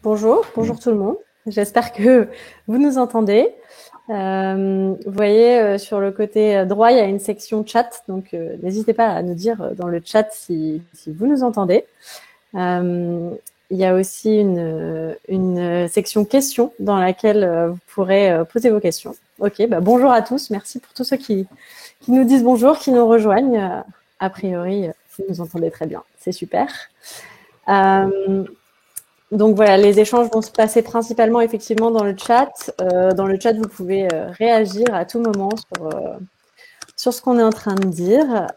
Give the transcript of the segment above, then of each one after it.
Bonjour tout le monde. J'espère que vous nous entendez. Vous voyez sur le côté droit, il y a une section chat, donc n'hésitez pas à nous dire dans le chat si vous nous entendez. Il y a aussi une section questions dans laquelle vous pourrez poser vos questions. Ok, bonjour à tous. Merci pour tous ceux qui nous disent bonjour, qui nous rejoignent. A priori, vous nous entendez très bien. C'est super. Donc voilà, les échanges vont se passer principalement effectivement dans le chat. Dans le chat, vous pouvez réagir à tout moment sur ce qu'on est en train de dire.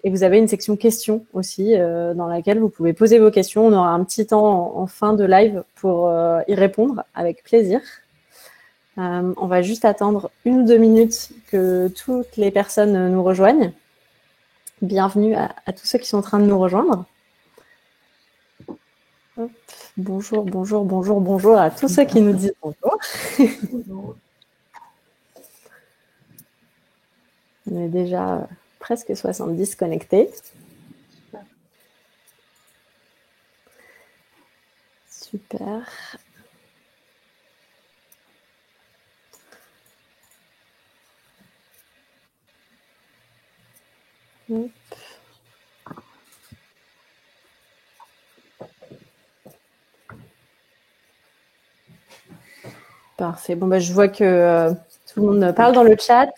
Et vous avez une section questions aussi dans laquelle vous pouvez poser vos questions. On aura un petit temps en fin de live pour y répondre avec plaisir. On va juste attendre 1 ou 2 minutes que toutes les personnes nous rejoignent. Bienvenue à tous ceux qui sont en train de nous rejoindre. Hop. Bonjour à tous ceux qui nous disent bonjour. On est déjà presque 70 connectés. Super. Hop. Parfait. Bon, je vois que tout le monde parle dans le chat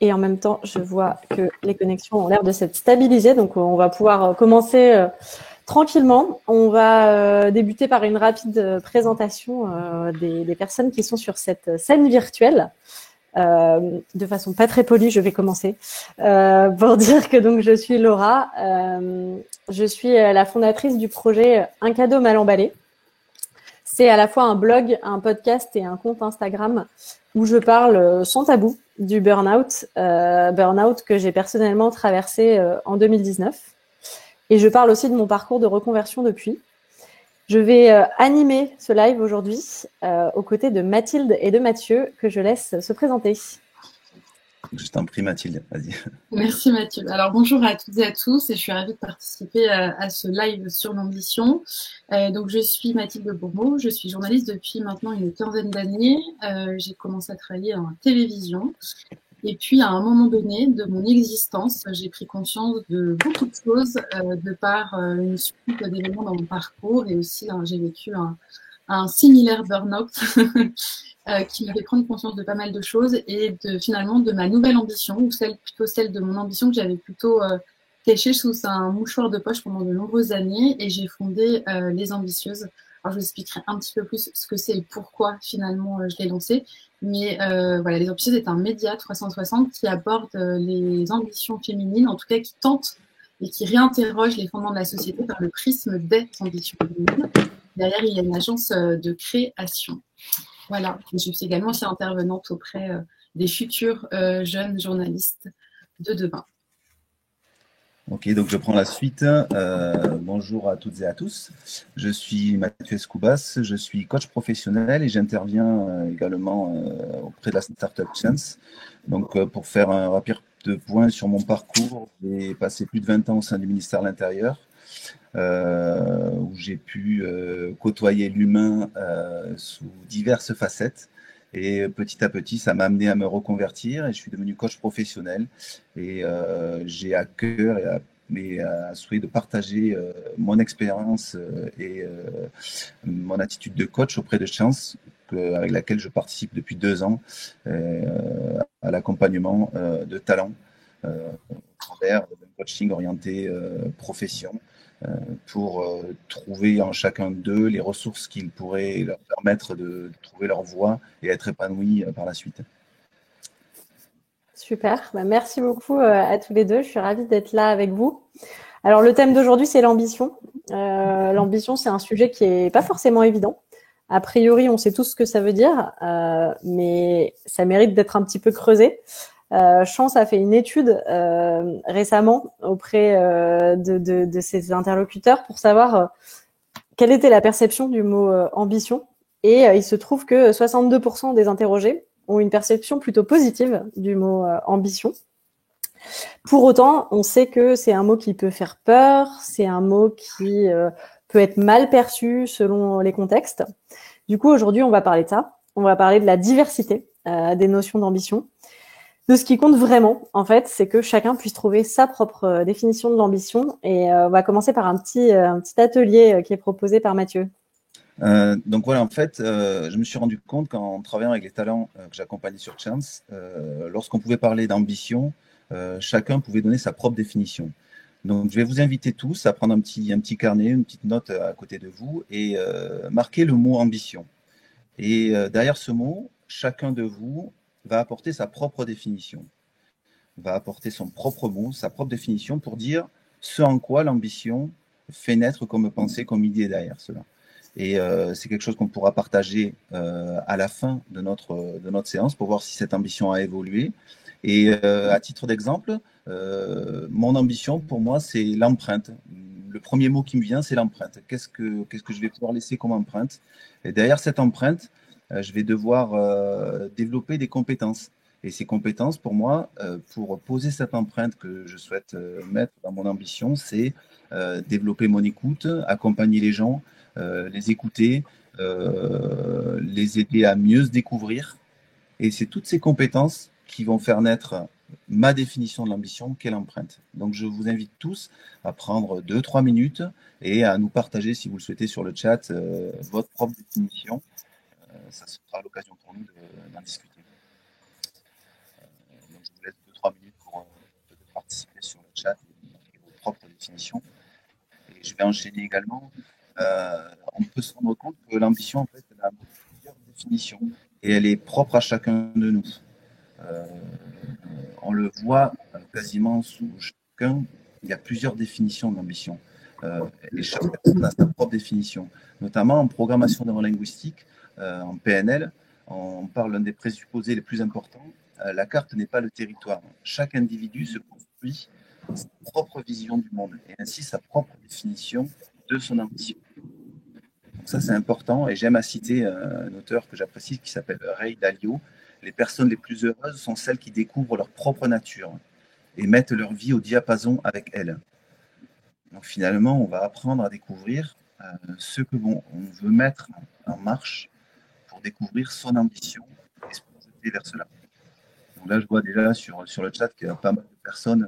et en même temps, je vois que les connexions ont l'air de s'être stabilisées. Donc, on va pouvoir commencer tranquillement. On va débuter par une rapide présentation des personnes qui sont sur cette scène virtuelle. De façon pas très polie, je vais commencer pour dire que donc je suis Laura. Je suis la fondatrice du projet Un cadeau mal emballé. C'est à la fois un blog, un podcast et un compte Instagram où je parle sans tabou du burn-out que j'ai personnellement traversé en 2019. Et je parle aussi de mon parcours de reconversion depuis. Je vais animer ce live aujourd'hui aux côtés de Mathilde et de Mathieu, que je laisse se présenter. Je t'en prie Mathilde, vas-y. Merci Mathilde. Alors bonjour à toutes et à tous et je suis ravie de participer à ce live sur l'ambition. Donc je suis Mathilde Bourmeau, je suis journaliste depuis maintenant une quinzaine d'années. J'ai commencé à travailler en télévision et puis à un moment donné de mon existence, j'ai pris conscience de beaucoup de choses de par une suite d'événements dans mon parcours et aussi j'ai vécu un similaire burn-out qui m'a fait prendre conscience de pas mal de choses et finalement de ma nouvelle ambition, ou plutôt celle de mon ambition que j'avais plutôt cachée sous un mouchoir de poche pendant de nombreuses années, et j'ai fondé Les Ambitieuses. Alors je vous expliquerai un petit peu plus ce que c'est et pourquoi finalement je l'ai lancé. Mais voilà, Les Ambitieuses est un média 360 qui aborde les ambitions féminines, en tout cas qui tente et qui réinterroge les fondements de la société par le prisme des ambitions féminines. Derrière, il y a une agence de création. Voilà, je suis également aussi intervenante auprès des futurs jeunes journalistes de demain. Ok, donc je prends la suite. Bonjour à toutes et à tous. Je suis Mathieu Escoubas, je suis coach professionnel et j'interviens également auprès de la Startup Chance. Donc pour faire un rapide point sur mon parcours, j'ai passé plus de 20 ans au sein du ministère de l'Intérieur. Où j'ai pu côtoyer l'humain sous diverses facettes. Et petit à petit, ça m'a amené à me reconvertir et je suis devenu coach professionnel. Et j'ai à cœur et à souhait de partager mon expérience et mon attitude de coach auprès de Chance, avec laquelle je participe depuis 2 ans à l'accompagnement de talents au travers d'un coaching orienté profession. Pour trouver en chacun d'eux les ressources qui pourraient leur permettre de trouver leur voie et être épanouis par la suite. Super, merci beaucoup à tous les deux, je suis ravie d'être là avec vous. Alors le thème d'aujourd'hui, c'est l'ambition. L'ambition, c'est un sujet qui n'est pas forcément évident. A priori, on sait tous ce que ça veut dire, mais ça mérite d'être un petit peu creusé. Chance a fait une étude récemment auprès de ses interlocuteurs pour savoir quelle était la perception du mot ambition. Et il se trouve que 62% des interrogés ont une perception plutôt positive du mot ambition. Pour autant, on sait que c'est un mot qui peut faire peur, c'est un mot qui peut être mal perçue selon les contextes. Du coup, aujourd'hui, on va parler de ça. On va parler de la diversité des notions d'ambition. De ce qui compte vraiment, en fait, c'est que chacun puisse trouver sa propre définition de l'ambition. Et on va commencer par un petit atelier qui est proposé par Mathieu. Donc voilà, en fait, je me suis rendu compte qu'en travaillant avec les talents que j'accompagnais sur Chance, lorsqu'on pouvait parler d'ambition, chacun pouvait donner sa propre définition. Donc je vais vous inviter tous à prendre un petit carnet, une petite note à côté de vous et marquer le mot ambition. Et derrière ce mot, chacun de vous va apporter sa propre définition, va apporter son propre mot, sa propre définition pour dire ce en quoi l'ambition fait naître comme pensée, comme idée derrière cela. Et c'est quelque chose qu'on pourra partager à la fin de notre séance pour voir si cette ambition a évolué. Et à titre d'exemple, mon ambition pour moi, c'est l'empreinte. Le premier mot qui me vient, c'est l'empreinte. Qu'est-ce que je vais pouvoir laisser comme empreinte? Et derrière cette empreinte, je vais devoir développer des compétences. Et ces compétences, pour moi, pour poser cette empreinte que je souhaite mettre dans mon ambition, c'est développer mon écoute, accompagner les gens, les écouter, les aider à mieux se découvrir. Et c'est toutes ces compétences qui vont faire naître ma définition de l'ambition, qu'est l'empreinte. Donc je vous invite tous à prendre 2-3 minutes et à nous partager, si vous le souhaitez, sur le chat, votre propre définition. Ça sera l'occasion pour nous d'en discuter. Donc je vous laisse 2-3 minutes pour participer sur le chat et vos propres définitions. Et je vais enchaîner également. On peut se rendre compte que l'ambition, en fait, elle a plusieurs définitions et elle est propre à chacun de nous. On le voit quasiment sous chacun, il y a plusieurs définitions d'ambition. Et chaque personne a sa propre définition. Notamment en programmation neurolinguistique, en PNL, on parle d'un des présupposés les plus importants. La carte n'est pas le territoire. Chaque individu se construit sa propre vision du monde et ainsi sa propre définition de son ambition. Donc ça, c'est important et j'aime à citer un auteur que j'apprécie qui s'appelle Ray Dalio. Les personnes les plus heureuses sont celles qui découvrent leur propre nature et mettent leur vie au diapason avec elle. Donc finalement, on va apprendre à découvrir ce que on veut mettre en marche pour découvrir son ambition et se projeter vers cela. Donc là, je vois déjà sur le chat qu'il y a pas mal de personnes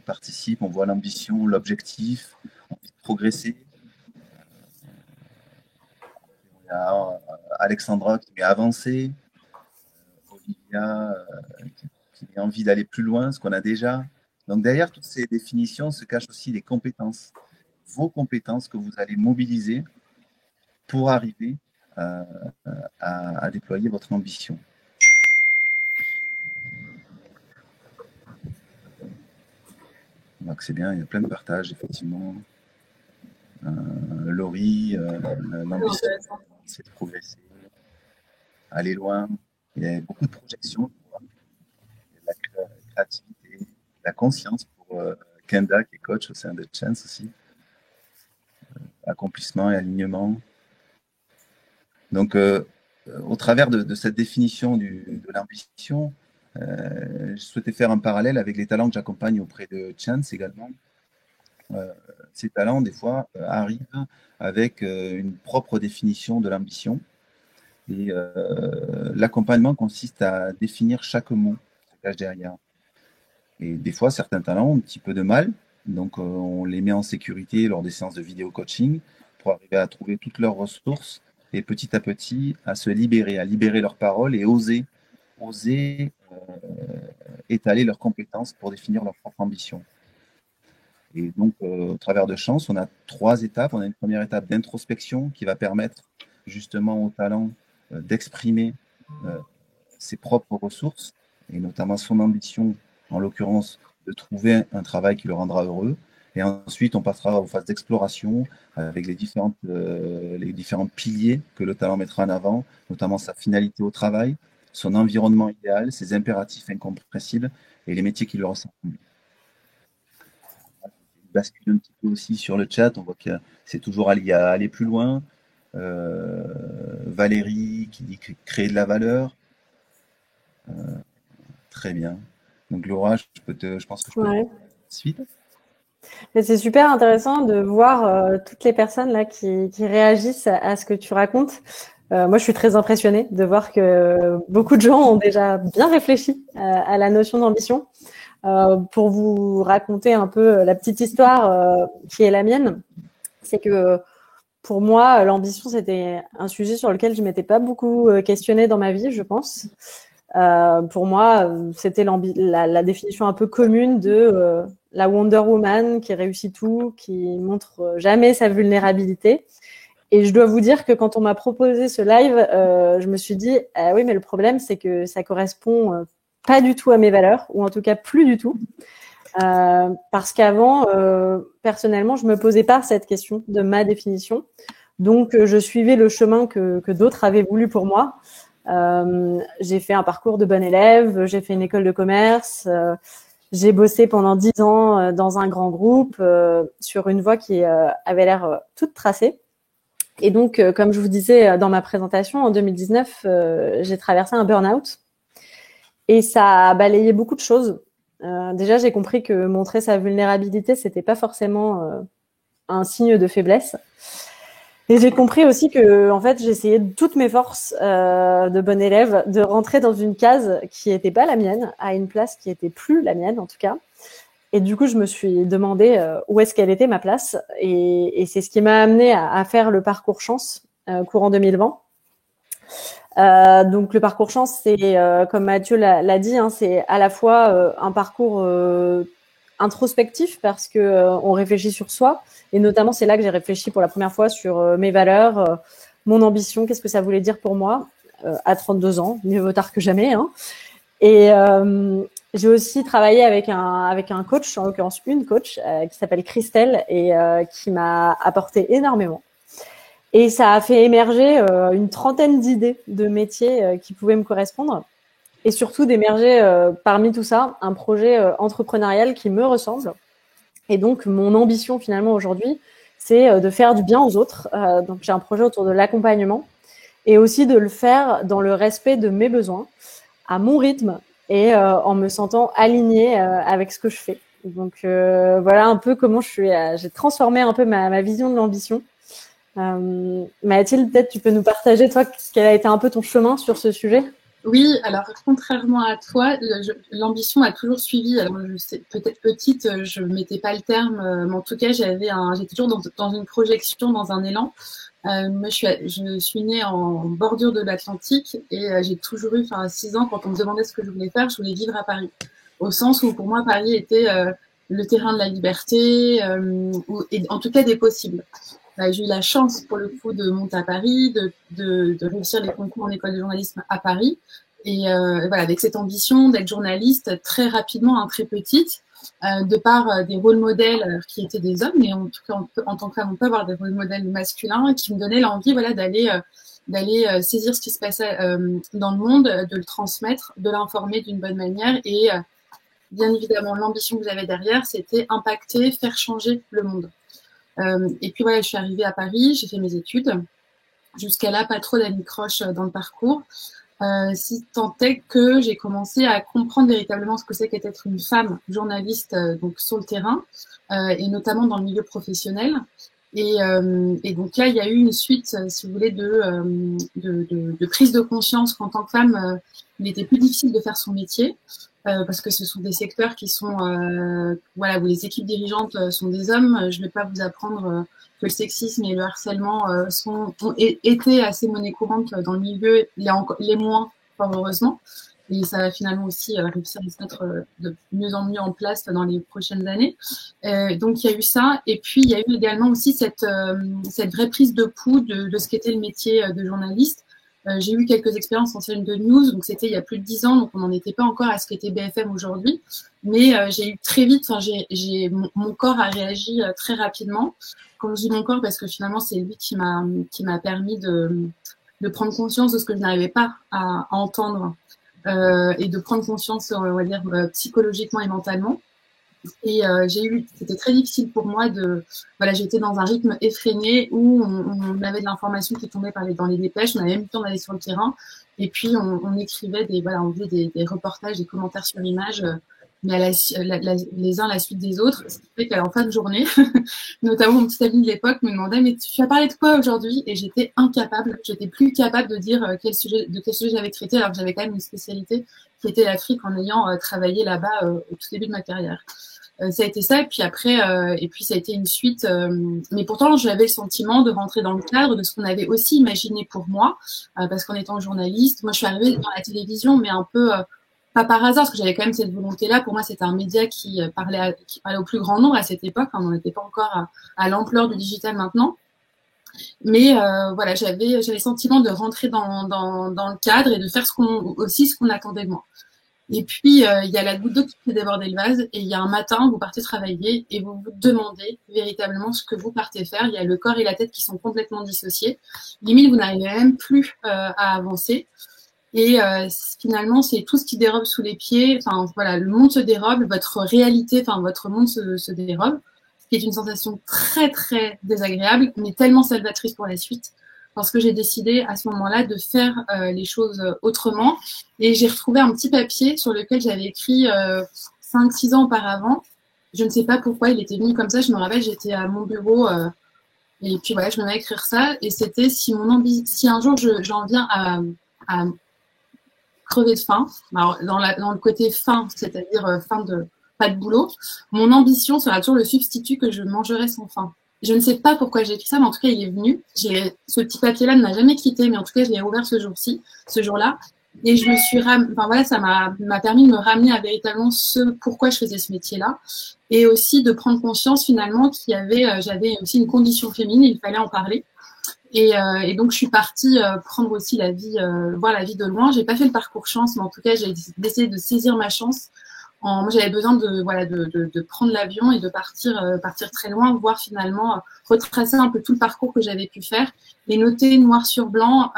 participent. On voit l'ambition, l'objectif, envie de progresser. Il y a Alexandra qui met avancer, Olivia qui a envie d'aller plus loin, ce qu'on a déjà. Donc derrière toutes ces définitions se cachent aussi les compétences, vos compétences que vous allez mobiliser pour arriver à déployer votre ambition. Donc c'est bien, il y a plein de partages, effectivement. Laurie, l'ambition, c'est de progresser, aller loin. Il y a beaucoup de projections, la créativité, la conscience pour Kenda, qui est coach au sein de Chance aussi. Accomplissement et alignement. Donc, au travers de cette définition de l'ambition, je souhaitais faire un parallèle avec les talents que j'accompagne auprès de Chance également. Ces talents, des fois, arrivent avec une propre définition de l'ambition. Et l'accompagnement consiste à définir chaque mot qui se cache derrière. Et des fois, certains talents ont un petit peu de mal. Donc, on les met en sécurité lors des séances de vidéo coaching pour arriver à trouver toutes leurs ressources et petit à petit à se libérer, à libérer leurs paroles et oser étaler leurs compétences pour définir leur propre ambition. Et donc, au travers de Chance, on a 3 étapes. On a une première étape d'introspection qui va permettre justement aux talents d'exprimer ses propres ressources et notamment son ambition, en l'occurrence, de trouver un travail qui le rendra heureux. Et ensuite, on passera aux phases d'exploration avec les différents piliers que le talent mettra en avant, notamment sa finalité au travail, son environnement idéal, ses impératifs incompressibles et les métiers qui lui ressemblent. On bascule un petit peu aussi sur le chat, on voit que c'est toujours à aller plus loin. Valérie qui dit créer de la valeur. Très bien. Donc Laura, je pense que je peux Ouais. suite. Mais c'est super intéressant de voir toutes les personnes là qui réagissent à ce que tu racontes. Moi, je suis très impressionnée de voir que beaucoup de gens ont déjà bien réfléchi à la notion d'ambition. Pour vous raconter un peu la petite histoire qui est la mienne, c'est que pour moi, l'ambition, c'était un sujet sur lequel je m'étais pas beaucoup questionnée dans ma vie, je pense. Pour moi, c'était la définition un peu commune de la Wonder Woman qui réussit tout, qui montre jamais sa vulnérabilité. Et je dois vous dire que quand on m'a proposé ce live, je me suis dit, ah oui, mais le problème, c'est que ça correspond pas du tout à mes valeurs, ou en tout cas plus du tout. Parce qu'avant, personnellement, je me posais pas cette question de ma définition. Donc, je suivais le chemin que d'autres avaient voulu pour moi. J'ai fait un parcours de bon élève, j'ai fait une école de commerce, j'ai bossé pendant 10 ans dans un grand groupe sur une voie qui avait l'air toute tracée. Et donc, comme je vous disais dans ma présentation, en 2019, j'ai traversé un burn-out et ça a balayé beaucoup de choses. Déjà, j'ai compris que montrer sa vulnérabilité, c'était pas forcément un signe de faiblesse. Et j'ai compris aussi que, en fait, j'essayais de toutes mes forces de bon élève de rentrer dans une case qui n'était pas la mienne, à une place qui était plus la mienne, en tout cas. Et du coup, je me suis demandé où est-ce qu'elle était ma place. Et c'est ce qui m'a amené à faire le parcours chance courant 2020. Donc le parcours chance, c'est comme Mathieu l'a dit, hein, c'est à la fois un parcours introspectif parce que on réfléchit sur soi, et notamment c'est là que j'ai réfléchi pour la première fois sur mes valeurs, mon ambition, qu'est-ce que ça voulait dire pour moi à 32 ans, mieux vaut tard que jamais, hein. Et j'ai aussi travaillé avec un coach, en l'occurrence une coach qui s'appelle Christelle et qui m'a apporté énormément. Et ça a fait émerger une trentaine d'idées de métiers qui pouvaient me correspondre. Et surtout d'émerger parmi tout ça un projet entrepreneurial qui me ressemble. Et donc, mon ambition finalement aujourd'hui, c'est de faire du bien aux autres. Donc, j'ai un projet autour de l'accompagnement et aussi de le faire dans le respect de mes besoins, à mon rythme et en me sentant alignée avec ce que je fais. Donc, voilà un peu comment j'ai transformé un peu ma vision de l'ambition. Mathilde, peut-être tu peux nous partager, toi, quel a été un peu ton chemin sur ce sujet? Oui, alors contrairement à toi, l'ambition a toujours suivi. Alors je sais, peut-être petite, je mettais pas le terme, mais en tout cas j'étais toujours dans une projection, dans un élan. Moi, je suis née en bordure de l'Atlantique et j'ai toujours eu, enfin, à 6 ans, quand on me demandait ce que je voulais faire, je voulais vivre à Paris. Au sens où pour moi Paris était le terrain de la liberté, et en tout cas des possibles. J'ai eu la chance, pour le coup, de monter à Paris, de réussir les concours en école de journalisme à Paris. Et voilà, avec cette ambition d'être journaliste très rapidement, hein, très petite, de par des rôles modèles qui étaient des hommes, mais en tout cas, en tant que femme, on peut avoir des rôles modèles masculins qui me donnaient l'envie, voilà, d'aller saisir ce qui se passait dans le monde, de le transmettre, de l'informer d'une bonne manière. Et bien évidemment, l'ambition que j'avais derrière, c'était impacter, faire changer le monde. Et puis voilà, je suis arrivée à Paris, j'ai fait mes études. Jusqu'à là, pas trop d'anicroche dans le parcours. Si tant est que j'ai commencé à comprendre véritablement ce que c'est qu'être une femme journaliste donc sur le terrain et notamment dans le milieu professionnel. Et donc là, il y a eu une suite, si vous voulez, de prise de conscience qu'en tant que femme, il était plus difficile de faire son métier. Parce que ce sont des secteurs qui sont, voilà, où les équipes dirigeantes sont des hommes. Je ne vais pas vous apprendre que le sexisme et le harcèlement ont été assez monnaie courante dans le milieu, les moins, fort heureusement. Et ça va finalement aussi réussir à se mettre de mieux en mieux en place dans les prochaines années. Donc il y a eu ça, et puis il y a eu également aussi cette vraie prise de pouls de ce qu'était le métier de journaliste. J'ai eu quelques expériences en chaîne de news, donc c'était il y a plus de 10 ans, donc on n'en était pas encore à ce qu'était BFM aujourd'hui. Mais j'ai eu très vite, mon corps a réagi très rapidement. Quand je dis mon corps, parce que finalement c'est lui qui m'a permis de prendre conscience de ce que je n'arrivais pas à entendre et de prendre conscience, on va dire, psychologiquement et mentalement. Et c'était très difficile pour moi voilà, j'étais dans un rythme effréné où on avait de l'information qui tombait dans les dépêches, on avait même le temps d'aller sur le terrain, et puis on écrivait on faisait des reportages, des commentaires sur l'image mais les uns à la suite des autres, ce qui fait qu'en fin de journée, notamment mon petit ami de l'époque me demandait mais tu as parlé de quoi aujourd'hui? Et j'étais incapable, j'étais plus capable de dire de quel sujet j'avais traité, alors que j'avais quand même une spécialité qui était l'Afrique en ayant travaillé là-bas au tout début de ma carrière. Ça a été ça, et puis après, ça a été une suite. Mais pourtant, j'avais le sentiment de rentrer dans le cadre de ce qu'on avait aussi imaginé pour moi, parce qu'en étant journaliste, moi, je suis arrivée dans la télévision, mais un peu pas par hasard, parce que j'avais quand même cette volonté-là. Pour moi, c'était un média qui parlait au plus grand nombre à cette époque. On n'était pas encore à l'ampleur du digital maintenant. Mais voilà, j'avais le sentiment de rentrer dans le cadre et de faire ce qu'on attendait de moi. Et puis, il y a la goutte d'eau qui fait déborder le vase, et il y a un matin, vous partez travailler et vous vous demandez véritablement ce que vous partez faire. Il y a le corps et la tête qui sont complètement dissociés. Limite, vous n'arrivez même plus à avancer. Et finalement, c'est tout ce qui dérobe sous les pieds. Enfin, voilà, le monde se dérobe, votre réalité, enfin, votre monde se dérobe, ce qui est une sensation très, très désagréable, mais tellement salvatrice pour la suite. Parce que j'ai décidé à ce moment-là de faire les choses autrement. Et j'ai retrouvé un petit papier sur lequel j'avais écrit 5-6 ans auparavant. Je ne sais pas pourquoi il était venu comme ça. Je me rappelle, j'étais à mon bureau et puis voilà, je me mets à écrire ça. Et c'était si un jour j'en viens à crever de faim, alors, dans le côté faim, c'est-à-dire fin de pas de boulot, mon ambition sera toujours le substitut que je mangerai sans faim. Je ne sais pas pourquoi j'ai écrit ça, mais en tout cas, il est venu. Ce petit papier-là ne m'a jamais quitté, mais en tout cas, je l'ai ouvert ce jour-là. Et je me suis ça m'a permis de me ramener à véritablement pourquoi je faisais ce métier-là. Et aussi de prendre conscience finalement j'avais aussi une condition féminine et il fallait en parler. Et donc, je suis partie prendre aussi voir la vie de loin. J'ai pas fait le parcours chance, mais en tout cas, j'ai décidé de saisir ma chance. Moi, j'avais besoin de prendre l'avion et de partir très loin, voir finalement retracer un peu tout le parcours que j'avais pu faire et noter noir sur blanc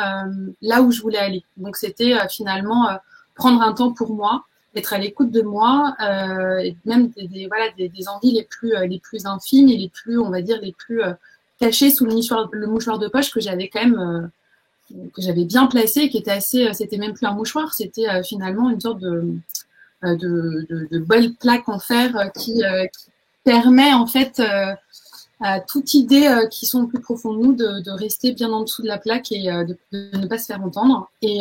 là où je voulais aller. Donc, c'était finalement prendre un temps pour moi, être à l'écoute de moi, et même des envies les plus infimes et les plus, on va dire, les plus cachées sous le mouchoir de poche que j'avais quand même que j'avais bien placé et qui était c'était même plus un mouchoir, c'était finalement une sorte de belle plaque en fer qui permet en fait à toute idée qui sont plus profondes de nous de rester bien en dessous de la plaque et de ne pas se faire entendre. Et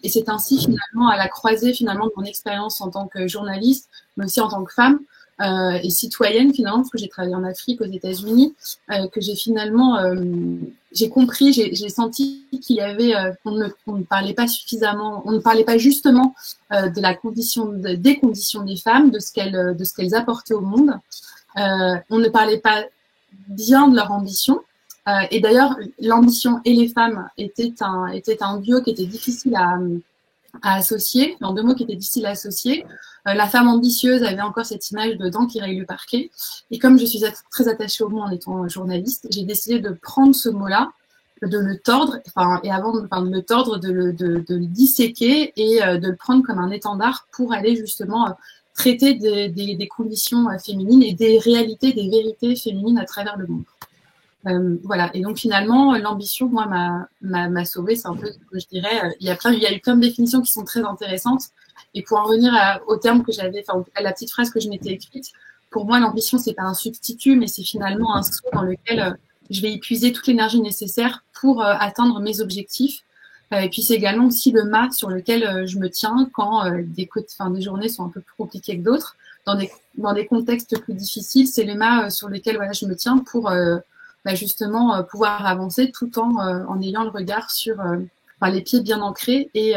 c'est ainsi finalement à la croisée finalement de mon expérience en tant que journaliste, mais aussi en tant que femme et citoyenne finalement, parce que j'ai travaillé en Afrique, aux États-Unis, que j'ai finalement j'ai compris, j'ai senti qu'il y avait on ne parlait pas suffisamment, on ne parlait pas justement de la condition des conditions des femmes, de ce qu'elles apportaient au monde. On ne parlait pas bien de leur ambition. Et d'ailleurs, l'ambition et les femmes était un duo qui était difficile à associer, en deux mots qui étaient difficiles à associer. La femme ambitieuse avait encore cette image de dent qui raye le parquet. Et comme je suis très attachée au mot en étant journaliste, j'ai décidé de prendre ce mot-là, de le tordre, et avant de le tordre, de le disséquer et de le prendre comme un étendard pour aller justement traiter des conditions féminines et des réalités, des vérités féminines à travers le monde. Voilà. Et donc finalement, l'ambition, moi, m'a sauvée. C'est un peu ce que je dirais. Il y a eu plein de définitions qui sont très intéressantes. Et pour en revenir au terme que j'avais, à la petite phrase que je m'étais écrite, pour moi, l'ambition, c'est pas un substitut, mais c'est finalement un saut dans lequel je vais épuiser toute l'énergie nécessaire pour atteindre mes objectifs. Et puis c'est également aussi le mât sur lequel je me tiens quand des journées sont un peu plus compliquées que d'autres. Dans des contextes plus difficiles, c'est le mât sur lequel je me tiens pour justement pouvoir avancer tout en ayant le regard sur les pieds bien ancrés et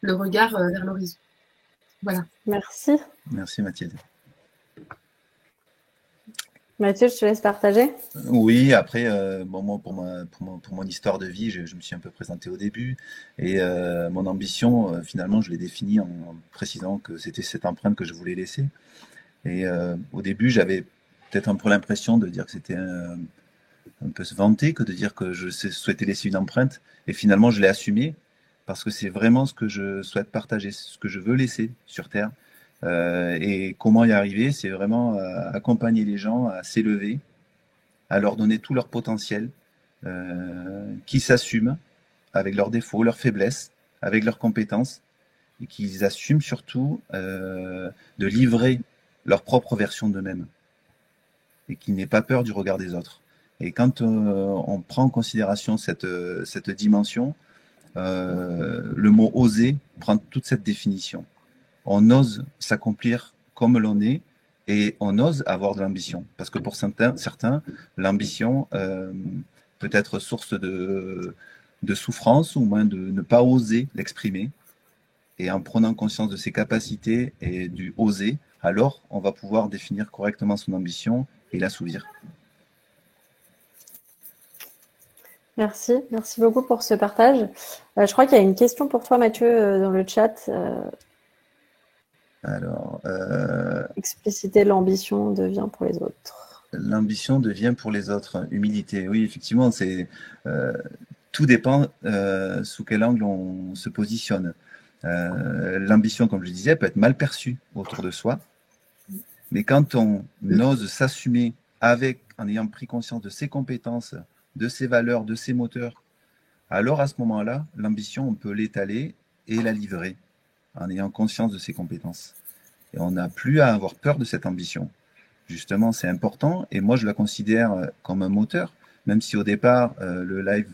le regard vers l'horizon. Voilà. Merci. Merci Mathilde. Mathieu, je te laisse partager. Oui, après, moi, pour mon histoire de vie, je me suis un peu présenté au début. Et mon ambition, finalement, je l'ai définie en précisant que c'était cette empreinte que je voulais laisser. Et au début, j'avais peut-être un peu l'impression de dire que c'était un peu se vanter que de dire que je souhaitais laisser une empreinte. Et finalement, je l'ai assumé parce que c'est vraiment ce que je souhaite partager, ce que je veux laisser sur Terre. Et comment y arriver, c'est vraiment accompagner les gens à s'élever, à leur donner tout leur potentiel, qui s'assument avec leurs défauts, leurs faiblesses, avec leurs compétences, et qu'ils assument surtout de livrer leur propre version d'eux-mêmes et qui n'aient pas peur du regard des autres. Et quand on prend en considération cette dimension, le mot oser prend toute cette définition. On ose s'accomplir comme l'on est et on ose avoir de l'ambition. Parce que pour certains l'ambition peut être source de souffrance ou moins de ne pas oser l'exprimer. Et en prenant conscience de ses capacités et du oser, alors on va pouvoir définir correctement son ambition et l'assouvir. Merci beaucoup pour ce partage. Je crois qu'il y a une question pour toi, Mathieu, dans le chat. Alors, expliciter l'ambition devient pour les autres. L'ambition devient pour les autres. Humilité, oui, effectivement, tout dépend sous quel angle on se positionne. L'ambition, comme je disais, peut être mal perçue autour de soi, mais quand on ose s'assumer en ayant pris conscience de ses compétences, de ses valeurs, de ses moteurs, alors à ce moment-là, l'ambition, on peut l'étaler et la livrer en ayant conscience de ses compétences. Et on n'a plus à avoir peur de cette ambition. Justement, c'est important et moi, je la considère comme un moteur, même si au départ, le live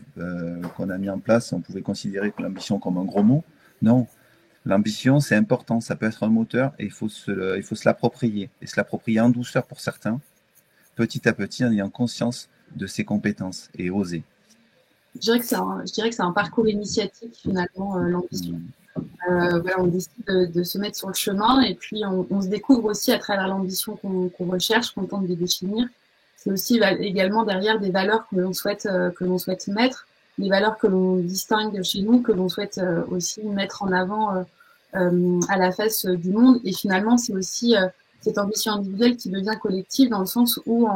qu'on a mis en place, on pouvait considérer l'ambition comme un gros mot. Non, l'ambition, c'est important, ça peut être un moteur et il faut se l'approprier. Et se l'approprier en douceur pour certains, petit à petit, en ayant conscience de ses compétences et oser. Je dirais que c'est un parcours initiatique, finalement, l'ambition. Voilà, on décide de se mettre sur le chemin et puis on se découvre aussi à travers l'ambition qu'on recherche, qu'on tente de définir. C'est aussi également derrière des valeurs que l'on souhaite mettre, des valeurs que l'on distingue chez nous, que l'on souhaite aussi mettre en avant à la face du monde. Et finalement, c'est aussi cette ambition individuelle qui devient collective dans le sens où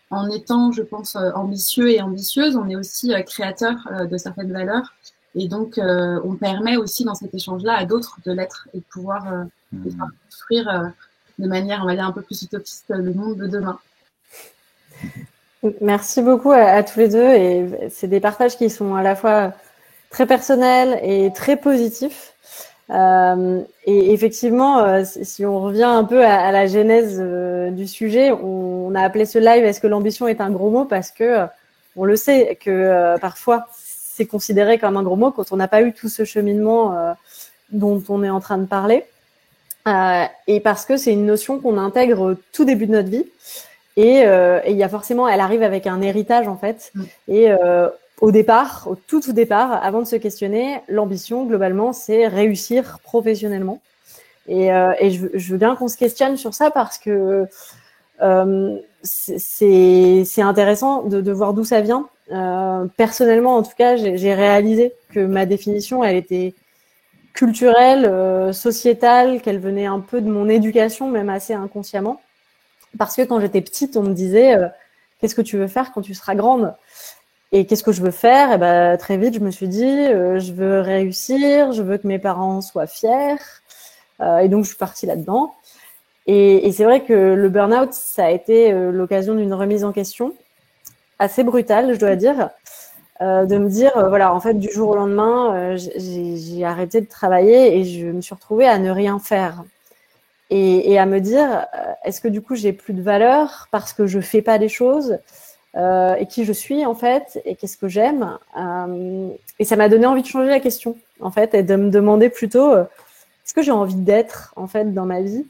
en étant, je pense, ambitieux et ambitieuse, on est aussi créateur de certaines valeurs. Et donc, on permet aussi dans cet échange-là à d'autres de l'être et de pouvoir construire de manière, on va dire, un peu plus utopiste le monde de demain. Merci beaucoup à tous les deux. Et c'est des partages qui sont à la fois très personnels et très positifs. Et effectivement, si on revient un peu à la genèse du sujet, on a appelé ce live « Est-ce que l'ambition est un gros mot ?» parce que on le sait que parfois, c'est considéré comme un gros mot quand on n'a pas eu tout ce cheminement dont on est en train de parler. Et parce que c'est une notion qu'on intègre au tout début de notre vie. Et il y a forcément, elle arrive avec un héritage, en fait. Et au départ, au tout départ, avant de se questionner, l'ambition, globalement, c'est réussir professionnellement. Et je veux bien qu'on se questionne sur ça parce que c'est intéressant de voir d'où ça vient. Personnellement, en tout cas, j'ai réalisé que ma définition, elle était culturelle, sociétale, qu'elle venait un peu de mon éducation, même assez inconsciemment. Parce que quand j'étais petite, on me disait qu'est-ce que tu veux faire quand tu seras grande? Et qu'est-ce que je veux faire? Et ben très vite, je me suis dit je veux réussir, je veux que mes parents soient fiers. Et donc je suis partie là-dedans. Et c'est vrai que le burn-out, ça a été l'occasion d'une remise en question assez brutale, je dois dire, de me dire voilà, en fait, du jour au lendemain, j'ai arrêté de travailler et je me suis retrouvée à ne rien faire. Et à me dire, est-ce que du coup j'ai plus de valeur parce que je fais pas des choses et qui je suis en fait et qu'est-ce que j'aime et ça m'a donné envie de changer la question en fait et de me demander plutôt est-ce que j'ai envie d'être en fait dans ma vie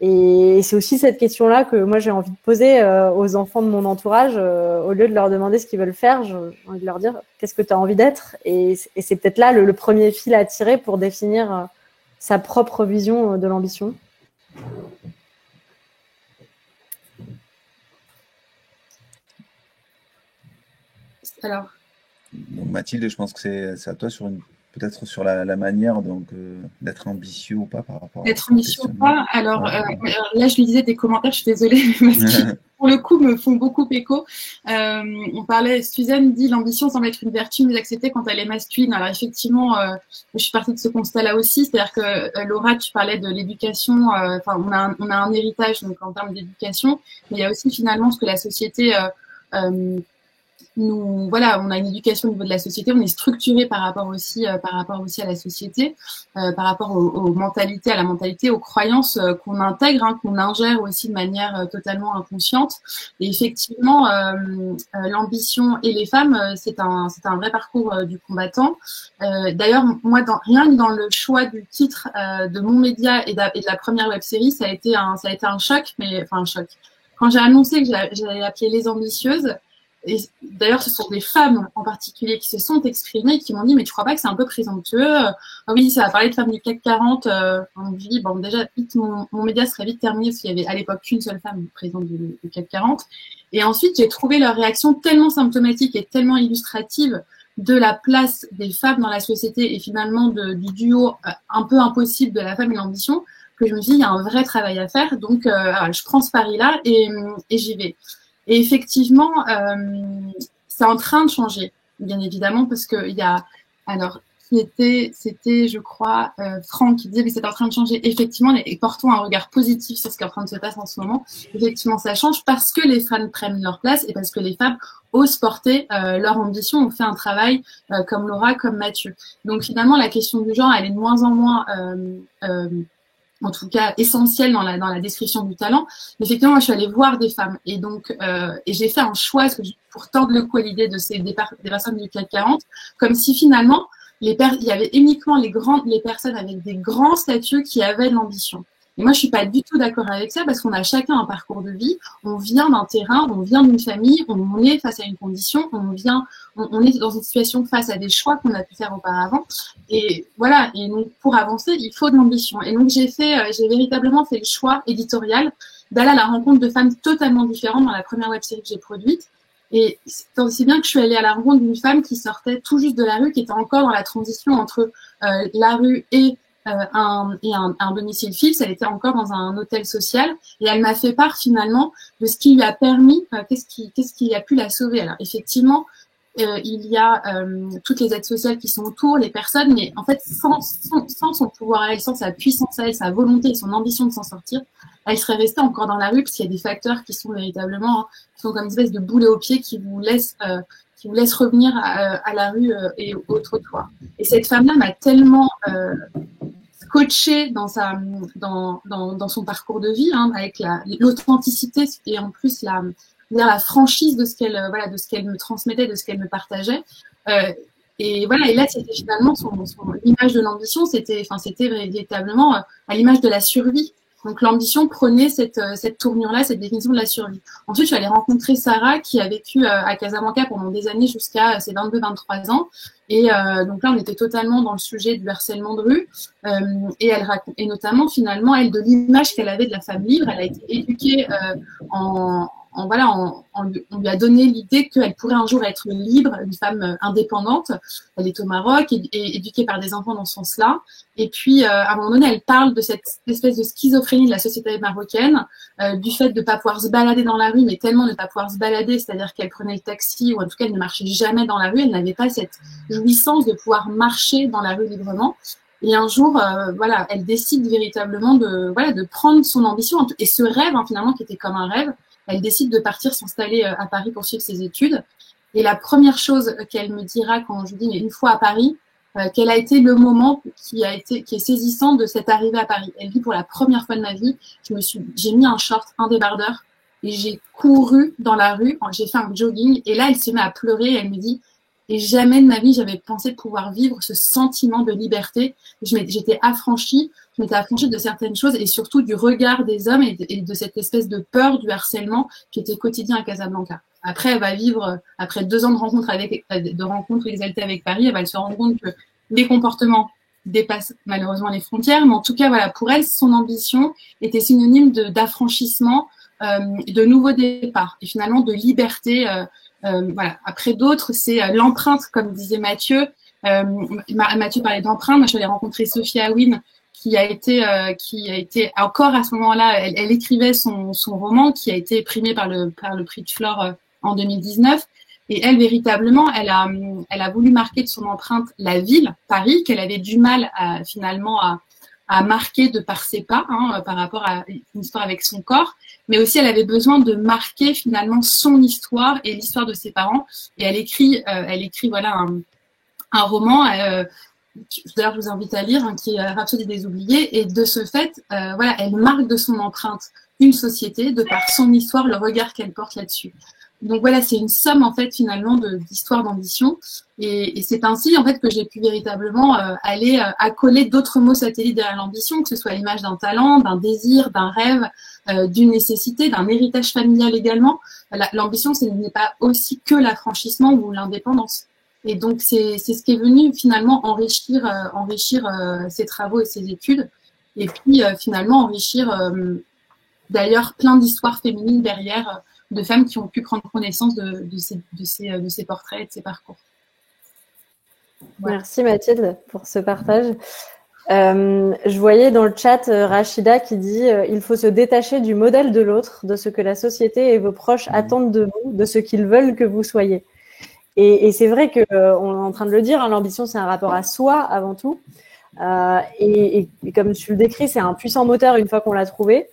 et c'est aussi cette question-là que moi j'ai envie de poser aux enfants de mon entourage au lieu de leur demander ce qu'ils veulent faire, j'ai envie de leur dire qu'est-ce que tu as envie d'être et c'est peut-être là le premier fil à tirer pour définir sa propre vision de l'ambition. Alors, donc Mathilde, je pense que c'est à toi peut-être sur la manière donc d'être ambitieux ou pas par rapport à d'être ambitieux ou pas. Alors ouais. Là, je lisais des commentaires, je suis désolée, parce que pour le coup, me font beaucoup écho. On parlait, Suzanne dit l'ambition semble être une vertu mieux acceptée quand elle est masculine. Alors effectivement, je suis partie de ce constat-là aussi, c'est-à-dire que Laura, tu parlais de l'éducation. Enfin, on a un héritage donc en termes d'éducation, mais il y a aussi finalement ce que la société voilà, on a une éducation au niveau de la société, on est structuré par rapport aussi à la société, par rapport aux mentalités, à la mentalité, aux croyances qu'on intègre, hein, qu'on ingère aussi de manière totalement inconsciente. Et effectivement, l'ambition et les femmes, c'est un vrai parcours du combattant. D'ailleurs, moi, rien que dans le choix du titre de mon média et de la première web-série, ça a été un choc, mais enfin un choc. Quand j'ai annoncé que j'allais appeler Les Ambitieuses, et d'ailleurs, ce sont des femmes en particulier qui se sont exprimées et qui m'ont dit, mais tu crois pas que c'est un peu présomptueux? Ah oui, ça va parler de femmes du CAC 40. Donc, je dis, bon, déjà, vite, mon média serait vite terminé parce qu'il y avait à l'époque qu'une seule femme présente du CAC 40. Et ensuite, j'ai trouvé leur réaction tellement symptomatique et tellement illustrative de la place des femmes dans la société et finalement du duo un peu impossible de la femme et l'ambition, que je me suis dit, il y a un vrai travail à faire. Donc, je prends ce pari-là et j'y vais. Et effectivement, c'est en train de changer, bien évidemment, parce que il y a, alors, c'était, je crois, Franck qui disait que c'était en train de changer. Effectivement, et portons un regard positif sur ce qui est en train de se passer en ce moment. Effectivement, ça change parce que les femmes prennent leur place et parce que les femmes osent porter leur ambition, ont fait un travail comme Laura, comme Mathieu. Donc finalement, la question du genre, elle est de moins en moins en tout cas essentielle dans la description du talent. Mais effectivement, moi, je suis allée voir des femmes et donc et j'ai fait un choix pour tendre le cou à l'idée de des personnes du CAC 40, comme si finalement il y avait uniquement les personnes avec des grands statuts qui avaient de l'ambition. Et moi, je suis pas du tout d'accord avec ça parce qu'on a chacun un parcours de vie. On vient d'un terrain, on vient d'une famille, on est face à une condition, on est dans une situation face à des choix qu'on a pu faire auparavant. Et voilà. Et donc, pour avancer, il faut de l'ambition. Et donc, j'ai véritablement fait le choix éditorial d'aller à la rencontre de femmes totalement différentes dans la première web-série que j'ai produite. Et c'est aussi bien que je suis allée à la rencontre d'une femme qui sortait tout juste de la rue, qui était encore dans la transition entre la rue et un domicile fixe. Elle était encore dans un hôtel social et elle m'a fait part finalement de ce qui lui a permis, qu'est-ce qui a pu la sauver. Alors effectivement, il y a toutes les aides sociales qui sont autour, les personnes, mais en fait sans son pouvoir à elle, sans sa puissance à elle, sa volonté et son ambition de s'en sortir, elle serait restée encore dans la rue parce qu'il y a des facteurs qui sont véritablement, qui sont comme une espèce de boulet au pied qui vous laissent revenir à la rue et au trottoir. Et cette femme-là m'a tellement coachée dans son parcours de vie, hein, avec l'authenticité et en plus la franchise de ce qu'elle me transmettait, de ce qu'elle me partageait. Et voilà, et là, c'était finalement l'image de l'ambition, c'était véritablement à l'image de la survie. Donc l'ambition prenait cette tournure-là, cette définition de la survie. Ensuite, je suis allée rencontrer Sarah qui a vécu à Casablanca pendant des années jusqu'à ses 22-23 ans. Et donc là, on était totalement dans le sujet du harcèlement de rue. Et elle raconte, et notamment finalement, elle, de l'image qu'elle avait de la femme libre. Elle a été éduquée on lui a donné l'idée qu'elle pourrait un jour être libre, une femme indépendante. Elle est au Maroc et éduquée par des enfants dans ce sens-là. Et puis, à un moment donné, elle parle de cette espèce de schizophrénie de la société marocaine, du fait de ne pas pouvoir se balader dans la rue, mais tellement ne pas pouvoir se balader, c'est-à-dire qu'elle prenait le taxi ou en tout cas elle ne marchait jamais dans la rue. Elle n'avait pas cette jouissance de pouvoir marcher dans la rue librement. Et un jour, elle décide véritablement de prendre son ambition et ce rêve, hein, finalement, qui était comme un rêve. Elle décide de partir s'installer à Paris pour suivre ses études. Et la première chose qu'elle me dira quand je lui dis, mais une fois à Paris, quel a été le moment qui est saisissant de cette arrivée à Paris. Elle dit, pour la première fois de ma vie, j'ai mis un short, un débardeur, et j'ai couru dans la rue, j'ai fait un jogging, et là, elle se met à pleurer, et elle me dit, et jamais de ma vie, j'avais pensé pouvoir vivre ce sentiment de liberté. J'étais affranchie, je m'étais affranchie de certaines choses et surtout du regard des hommes et de cette espèce de peur du harcèlement qui était quotidien à Casablanca. Après, elle va vivre, après 2 ans de rencontres exaltées avec Paris, elle va se rendre compte que les comportements dépassent malheureusement les frontières. Mais en tout cas, voilà, pour elle, son ambition était synonyme d'affranchissement, de nouveau départ et finalement de liberté. Voilà. Après d'autres, c'est l'empreinte, comme disait Mathieu. Mathieu parlait d'empreinte. Moi, je suis allée rencontrer Sophie Awin, qui a été encore à ce moment-là, elle écrivait son roman qui a été primé par le prix de Flore en 2019. Et elle, véritablement, elle a voulu marquer de son empreinte la ville, Paris, qu'elle avait du mal finalement à marquer de par ses pas, par rapport à une histoire avec son corps, mais aussi elle avait besoin de marquer finalement son histoire et l'histoire de ses parents. Et elle écrit voilà un roman. D'ailleurs, je vous invite à lire, qui est Rhapsodie des oubliés. Et de ce fait, voilà, elle marque de son empreinte une société de par son histoire, le regard qu'elle porte là-dessus. Donc voilà, c'est une somme en fait finalement d'histoire, d'ambition, et c'est ainsi en fait que j'ai pu véritablement aller accoler d'autres mots satellites derrière l'ambition, que ce soit l'image d'un talent, d'un désir, d'un rêve, d'une nécessité, d'un héritage familial également. L'ambition, ce n'est pas aussi que l'affranchissement ou l'indépendance. Et donc c'est ce qui est venu finalement enrichir ses travaux et ses études, et puis finalement enrichir d'ailleurs plein d'histoires féminines derrière, de femmes qui ont pu prendre connaissance de ces portraits et de ces parcours. Voilà. Merci Mathilde pour ce partage. Je voyais dans le chat Rachida qui dit il faut se détacher du modèle de l'autre, de ce que la société et vos proches attendent de vous, de ce qu'ils veulent que vous soyez. Et c'est vrai que on est en train de le dire, l'ambition c'est un rapport à soi avant tout. Et comme tu le décris, c'est un puissant moteur une fois qu'on l'a trouvé.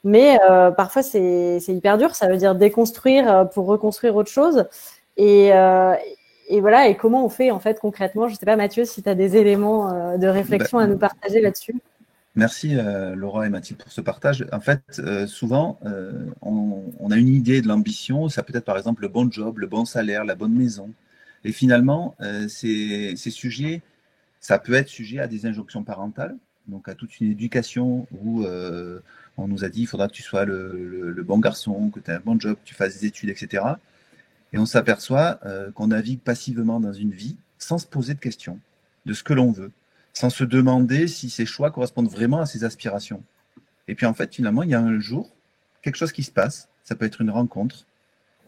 Mais parfois, c'est hyper dur. Ça veut dire déconstruire pour reconstruire autre chose. Et voilà. Et comment on fait en fait concrètement? Je sais pas, Mathieu, si tu as des éléments de réflexion à nous partager là-dessus. Merci Laura et Mathilde pour ce partage. En fait, souvent, on a une idée de l'ambition. Ça peut être par exemple le bon job, le bon salaire, la bonne maison. Et finalement, ces sujets, ça peut être sujet à des injonctions parentales, donc à toute une éducation où on nous a dit il faudra que tu sois le bon garçon, que tu aies un bon job, que tu fasses des études, etc. Et on s'aperçoit qu'on navigue passivement dans une vie sans se poser de questions de ce que l'on veut, sans se demander si ces choix correspondent vraiment à ses aspirations. Et puis en fait, finalement, il y a un jour, quelque chose qui se passe, ça peut être une rencontre,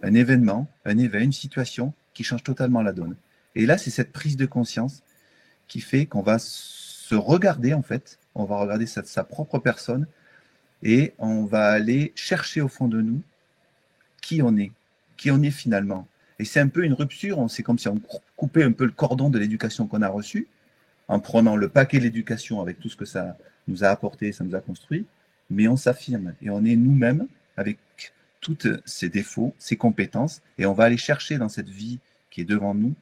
un événement, un éveil, une situation qui change totalement la donne. Et là, c'est cette prise de conscience qui fait qu'on va se regarder en fait, on va regarder sa propre personne et on va aller chercher au fond de nous qui on est finalement. Et c'est un peu une rupture, c'est comme si on coupait un peu le cordon de l'éducation qu'on a reçue, en prenant le paquet de l'éducation avec tout ce que ça nous a apporté, ça nous a construit, mais on s'affirme et on est nous-mêmes avec tous ses défauts, ses compétences, et on va aller chercher dans cette vie qui est devant nous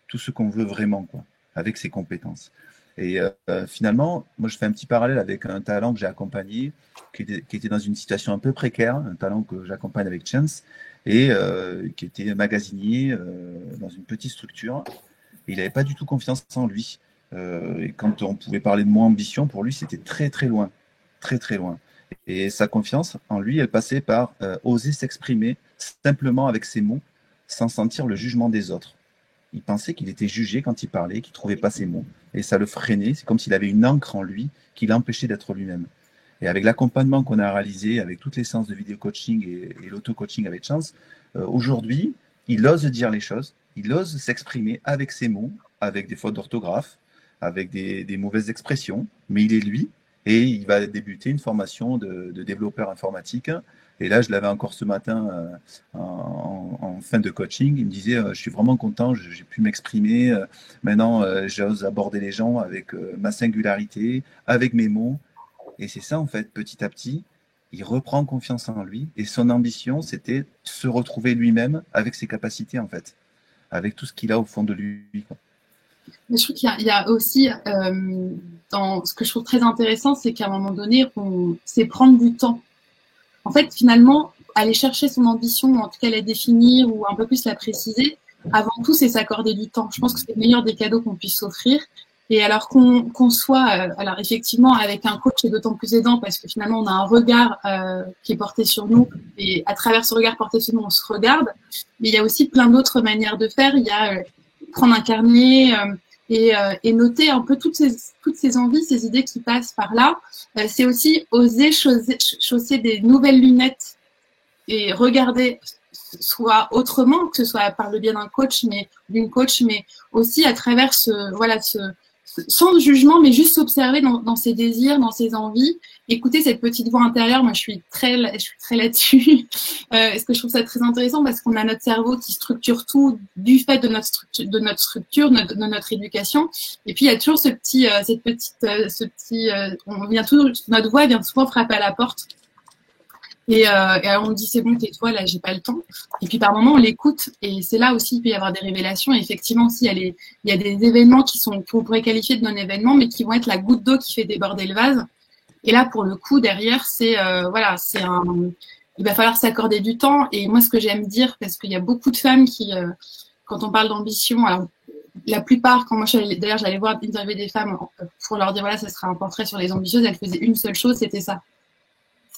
tout ce qu'on veut vraiment, quoi, avec ses compétences. Et finalement, moi je fais un petit parallèle avec un talent que j'ai accompagné, qui était dans une situation un peu précaire, un talent que j'accompagne avec Chance, et qui était magasinier dans une petite structure. Et il n'avait pas du tout confiance en lui. Et quand on pouvait parler de moins ambition, pour lui, c'était très très loin. Très très loin. Et sa confiance en lui, elle passait par oser s'exprimer simplement avec ses mots, sans sentir le jugement des autres. Il pensait qu'il était jugé quand il parlait, qu'il ne trouvait pas ses mots. Et ça le freinait. C'est comme s'il avait une encre en lui qui l'empêchait d'être lui-même. Et avec l'accompagnement qu'on a réalisé, avec toutes les séances de vidéo coaching et l'auto-coaching avec Chance, aujourd'hui, il ose dire les choses, il ose s'exprimer avec ses mots, avec des fautes d'orthographe, avec des mauvaises expressions, mais il est lui. Et il va débuter une formation de développeur informatique. Et là, je l'avais encore ce matin en fin de coaching. Il me disait, je suis vraiment content, j'ai pu m'exprimer. Maintenant, j'ose aborder les gens avec ma singularité, avec mes mots. Et c'est ça, en fait, petit à petit, il reprend confiance en lui. Et son ambition, c'était se retrouver lui-même avec ses capacités, en fait, avec tout ce qu'il a au fond de lui, quoi. Mais je trouve qu'il y a aussi, dans ce que je trouve très intéressant, c'est qu'à un moment donné, c'est prendre du temps. En fait, finalement, aller chercher son ambition, ou en tout cas la définir ou un peu plus la préciser, avant tout, c'est s'accorder du temps. Je pense que c'est le meilleur des cadeaux qu'on puisse s'offrir. Et alors qu'on soit, alors effectivement, avec un coach, c'est d'autant plus aidant parce que finalement, on a un regard qui est porté sur nous. Et à travers ce regard porté sur nous, on se regarde. Mais il y a aussi plein d'autres manières de faire. Il y a prendre un carnet et noter un peu toutes ces envies, ces idées qui passent par là. C'est aussi oser chausser des nouvelles lunettes et regarder soit autrement, que ce soit par le biais d'un coach, mais d'une coach, mais aussi à travers sans jugement, mais juste s'observer dans ses désirs, dans ses envies, écouter cette petite voix intérieure. Moi, je suis très là-dessus, parce que je trouve ça très intéressant parce qu'on a notre cerveau qui structure tout du fait de notre structure, de notre éducation. Et puis il y a toujours notre voix vient souvent frapper à la porte. Et alors on me dit c'est bon, tais-toi, là j'ai pas le temps. Et puis par moment on l'écoute et c'est là aussi il peut y avoir des révélations. Et effectivement aussi il y a des événements qu'on pourrait qualifier de non-événements, mais qui vont être la goutte d'eau qui fait déborder le vase. Et là pour le coup derrière il va falloir s'accorder du temps. Et moi ce que j'aime dire, parce qu'il y a beaucoup de femmes qui quand on parle d'ambition, alors la plupart, quand moi j'allais voir interviewer des femmes pour leur dire voilà ça sera un portrait sur les ambitieuses, elles faisaient une seule chose, c'était ça.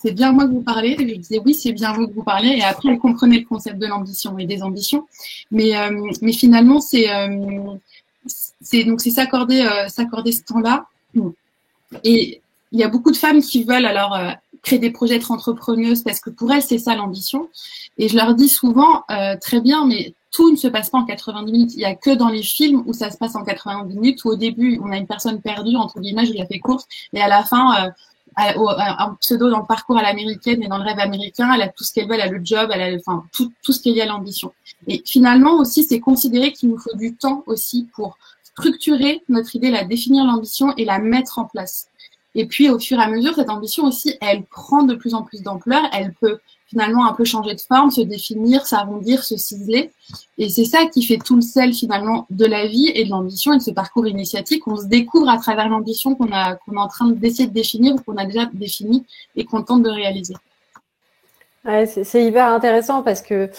C'est bien moi que vous parlez. Et je disais oui, c'est bien vous que vous parlez. Et après, elle comprenait le concept de l'ambition et des ambitions. Mais finalement, c'est s'accorder ce temps-là. Et il y a beaucoup de femmes qui veulent alors créer des projets, être entrepreneuses parce que pour elles, c'est ça l'ambition. Et je leur dis souvent très bien, mais tout ne se passe pas en 90 minutes. Il y a que dans les films où ça se passe en 90 minutes, où au début, on a une personne perdue, entre guillemets, je la fais courte, et à la fin, un pseudo dans le parcours à l'américaine et dans le rêve américain, elle a tout ce qu'elle veut, elle a le job, elle a tout ce qu'il y a à l'ambition. Et finalement aussi, c'est considérer qu'il nous faut du temps aussi pour structurer notre idée, la définir l'ambition et la mettre en place. Et puis au fur et à mesure, cette ambition aussi, elle prend de plus en plus d'ampleur, elle peut finalement un peu changer de forme, se définir, s'arrondir, se ciseler. Et c'est ça qui fait tout le sel finalement de la vie et de l'ambition et de ce parcours initiatique. On se découvre à travers l'ambition qu'on est en train d'essayer de définir ou qu'on a déjà définie et qu'on tente de réaliser. Ouais, c'est hyper intéressant parce que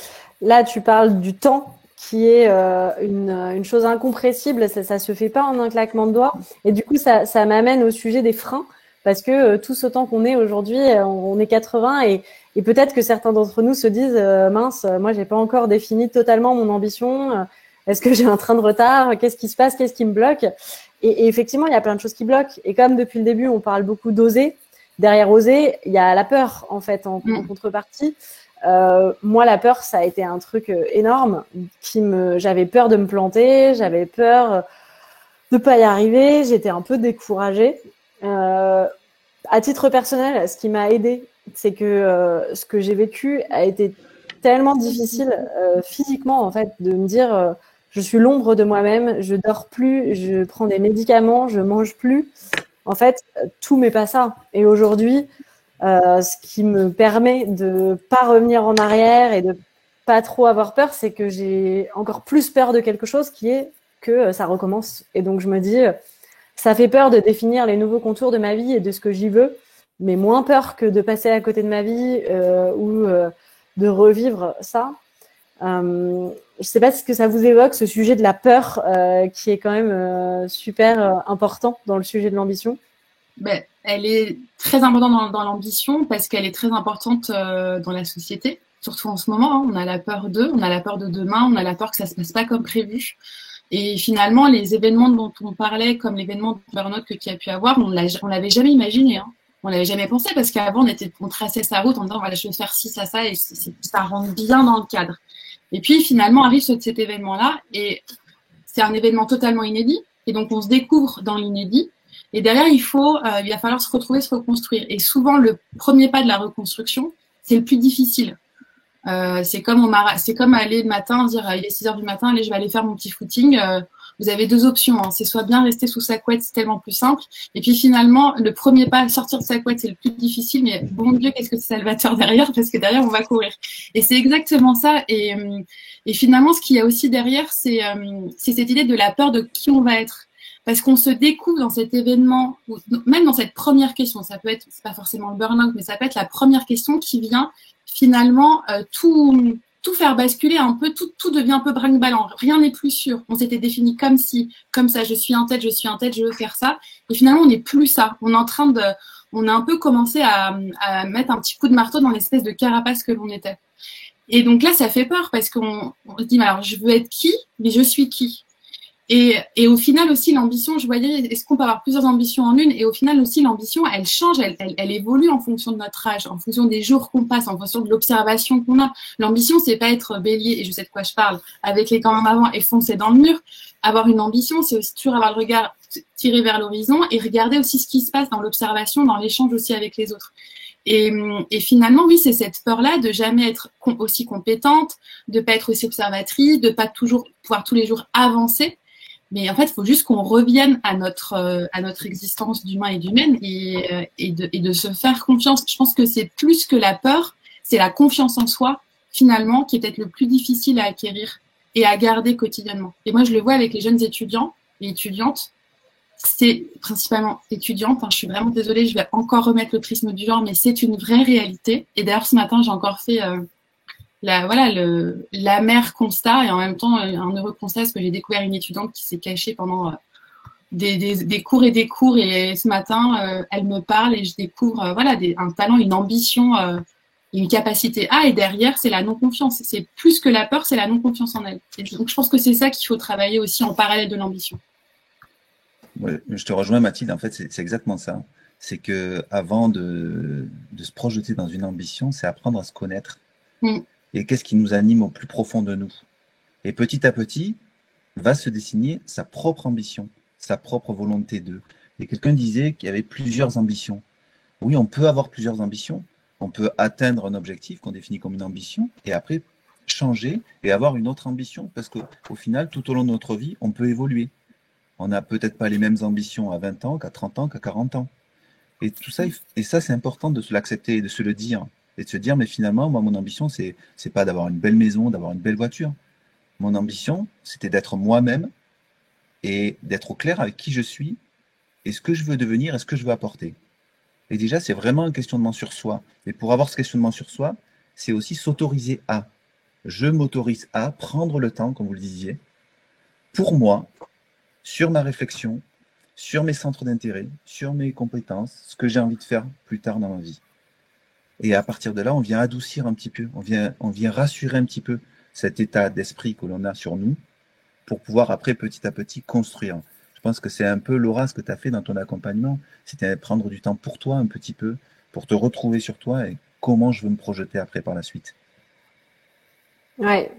là, tu parles du temps qui est une chose incompressible. Ça se fait pas en un claquement de doigts. Et du coup, ça m'amène au sujet des freins. Parce que tous autant qu'on est aujourd'hui, on est 80 et peut-être que certains d'entre nous se disent mince, moi j'ai pas encore défini totalement mon ambition. Est-ce que j'ai un train de retard? Qu'est-ce qui se passe? Qu'est-ce qui me bloque? Et effectivement, il y a plein de choses qui bloquent. Et comme depuis le début, on parle beaucoup d'oser. Derrière oser, il y a la peur en fait en contrepartie. Moi, la peur, ça a été un truc énorme. J'avais peur de me planter, j'avais peur de pas y arriver. J'étais un peu découragée. À titre personnel, ce qui m'a aidée, c'est que ce que j'ai vécu a été tellement difficile physiquement en fait, de me dire je suis l'ombre de moi-même, je dors plus, je prends des médicaments, je mange plus. En fait, tout m'est pas ça. Et aujourd'hui, ce qui me permet de pas revenir en arrière et de pas trop avoir peur, c'est que j'ai encore plus peur de quelque chose qui est que ça recommence. Et donc je me dis ça fait peur de définir les nouveaux contours de ma vie et de ce que j'y veux, mais moins peur que de passer à côté de ma vie ou de revivre ça. Je sais pas ce que ça vous évoque, ce sujet de la peur qui est quand même super important dans le sujet de l'ambition. Ben, elle est très importante dans l'ambition parce qu'elle est très importante dans la société, surtout en ce moment. Hein, on a la peur on a la peur de demain, on a la peur que ça se passe pas comme prévu. Et finalement, les événements dont on parlait, comme l'événement de burn-out qu'il y a pu avoir, on l'avait jamais imaginé. Hein. On l'avait jamais pensé parce qu'avant, on traçait sa route en disant voilà, je vais faire ci, ça, et ça rentre bien dans le cadre. Et puis finalement, arrive cet événement-là et c'est un événement totalement inédit. Et donc, on se découvre dans l'inédit. Et derrière, il va falloir se retrouver, se reconstruire. Et souvent, le premier pas de la reconstruction, c'est le plus difficile. C'est comme aller le matin, dire il est 6h du matin, allez, je vais aller faire mon petit footing. Vous avez deux options, hein. C'est soit bien rester sous sa couette, c'est tellement plus simple. Et puis finalement, le premier pas, sortir de sa couette, c'est le plus difficile, mais bon Dieu, qu'est-ce que c'est salvateur derrière, parce que derrière, on va courir. Et c'est exactement ça. Et finalement, ce qu'il y a aussi derrière, c'est cette idée de la peur de qui on va être. Parce qu'on se découvre dans cet événement, ou même dans cette première question, ça peut être, c'est pas forcément le burn-out, mais ça peut être la première question qui vient finalement tout faire basculer un peu, tout devient un peu brinque-ballant, rien n'est plus sûr. On s'était défini comme ça, je suis un tête, je veux faire ça, et finalement on n'est plus ça. On a un peu commencé à mettre un petit coup de marteau dans l'espèce de carapace que l'on était. Et donc là, ça fait peur parce qu'on se dit, alors je veux être qui, mais je suis qui? Et au final aussi, l'ambition, je voyais, est-ce qu'on peut avoir plusieurs ambitions en une? Et au final aussi, l'ambition, elle change, elle évolue en fonction de notre âge, en fonction des jours qu'on passe, en fonction de l'observation qu'on a. L'ambition, c'est pas être bélier, et je sais de quoi je parle, avec les gants en avant et foncer dans le mur. avoir une ambition, c'est aussi toujours avoir le regard tiré vers l'horizon et regarder aussi ce qui se passe dans l'observation, dans l'échange aussi avec les autres. Et finalement, oui, c'est cette peur-là de jamais être aussi compétente, de pas être aussi observatrice, de pas toujours pouvoir tous les jours avancer. Mais en fait, il faut juste qu'on revienne à notre existence d'humain et d'humaine et de se faire confiance. Je pense que c'est plus que la peur, c'est la confiance en soi, finalement, qui est peut-être le plus difficile à acquérir et à garder quotidiennement. Et moi, je le vois avec les jeunes étudiants et étudiantes. C'est principalement étudiante. Je suis vraiment désolée, je vais encore remettre le prisme du genre, mais c'est une vraie réalité. Et d'ailleurs, ce matin, j'ai encore fait l'amer constat et en même temps un heureux constat parce que j'ai découvert une étudiante qui s'est cachée pendant des cours et des cours. Et ce matin, elle me parle et je découvre un talent, une ambition, une capacité A. Et derrière, c'est la non-confiance. C'est plus que la peur, c'est la non-confiance en elle. Et donc, je pense que c'est ça qu'il faut travailler aussi en parallèle de l'ambition. Ouais, je te rejoins Mathilde, en fait c'est exactement ça. C'est que avant de se projeter dans une ambition, c'est apprendre à se connaître. Et qu'est-ce qui nous anime au plus profond de nous. Et petit à petit, va se dessiner sa propre ambition, sa propre volonté d'eux. Et quelqu'un disait qu'il y avait plusieurs ambitions. Oui, on peut avoir plusieurs ambitions, on peut atteindre un objectif qu'on définit comme une ambition, et après changer et avoir une autre ambition, parce qu'au final, tout au long de notre vie, on peut évoluer. On n'a peut-être pas les mêmes ambitions à 20 ans, qu'à 30 ans, qu'à 40 ans. Et tout ça, c'est important de se l'accepter et de se le dire. Et de se dire, mais finalement, moi, mon ambition, c'est pas d'avoir une belle maison, d'avoir une belle voiture. Mon ambition, c'était d'être moi-même et d'être au clair avec qui je suis et ce que je veux devenir et ce que je veux apporter. Et déjà, c'est vraiment un questionnement sur soi. Et pour avoir ce questionnement sur soi, c'est aussi s'autoriser à. Je m'autorise à prendre le temps, comme vous le disiez, pour moi, sur ma réflexion, sur mes centres d'intérêt, sur mes compétences, ce que j'ai envie de faire plus tard dans ma vie. Et à partir de là, on vient adoucir un petit peu, on vient rassurer un petit peu cet état d'esprit que l'on a sur nous pour pouvoir après, petit à petit, construire. Je pense que c'est un peu, Laura, ce que tu as fait dans ton accompagnement, c'était prendre du temps pour toi un petit peu, pour te retrouver sur toi et comment je veux me projeter après par la suite. Ouais,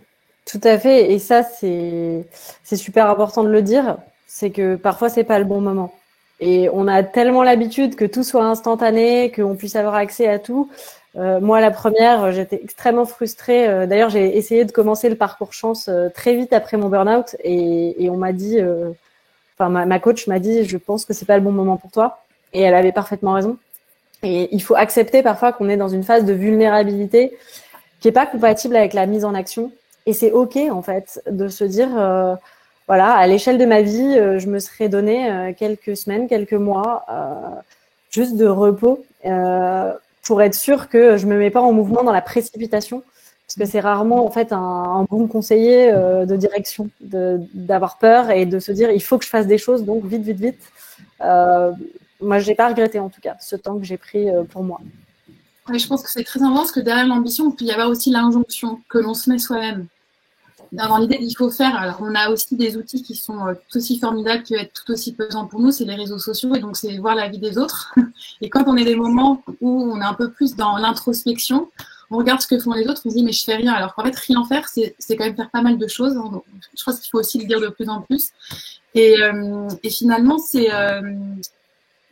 tout à fait. Et ça, c'est super important de le dire. C'est que parfois, c'est pas le bon moment. Et on a tellement l'habitude que tout soit instantané, qu'on puisse avoir accès à tout. Moi, la première, j'étais extrêmement frustrée. D'ailleurs, j'ai essayé de commencer le parcours chance très vite après mon burn-out et on m'a dit, ma coach m'a dit, je pense que c'est pas le bon moment pour toi. Et elle avait parfaitement raison. Et il faut accepter parfois qu'on est dans une phase de vulnérabilité qui est pas compatible avec la mise en action. Et c'est OK, en fait, de se dire, à l'échelle de ma vie, je me serais donné quelques semaines, quelques mois, juste de repos, pour être sûr que je me mets pas en mouvement dans la précipitation. Parce que c'est rarement, en fait, un bon conseiller de direction, d'avoir peur et de se dire, il faut que je fasse des choses, donc vite, vite, vite. Moi, j'ai pas regretté, en tout cas, ce temps que j'ai pris pour moi. Ouais, je pense que c'est très important parce que derrière l'ambition, il peut y avoir aussi l'injonction que l'on se met soi-même. Dans l'idée qu'il faut faire, alors on a aussi des outils qui sont tout aussi formidables, qui peuvent être tout aussi pesants pour nous, c'est les réseaux sociaux, et donc c'est voir la vie des autres. Et quand on est des moments où on est un peu plus dans l'introspection, on regarde ce que font les autres, on se dit mais je fais rien, alors qu'en fait rien faire, c'est quand même faire pas mal de choses. Donc, je pense qu'il faut aussi le dire de plus en plus. Et finalement,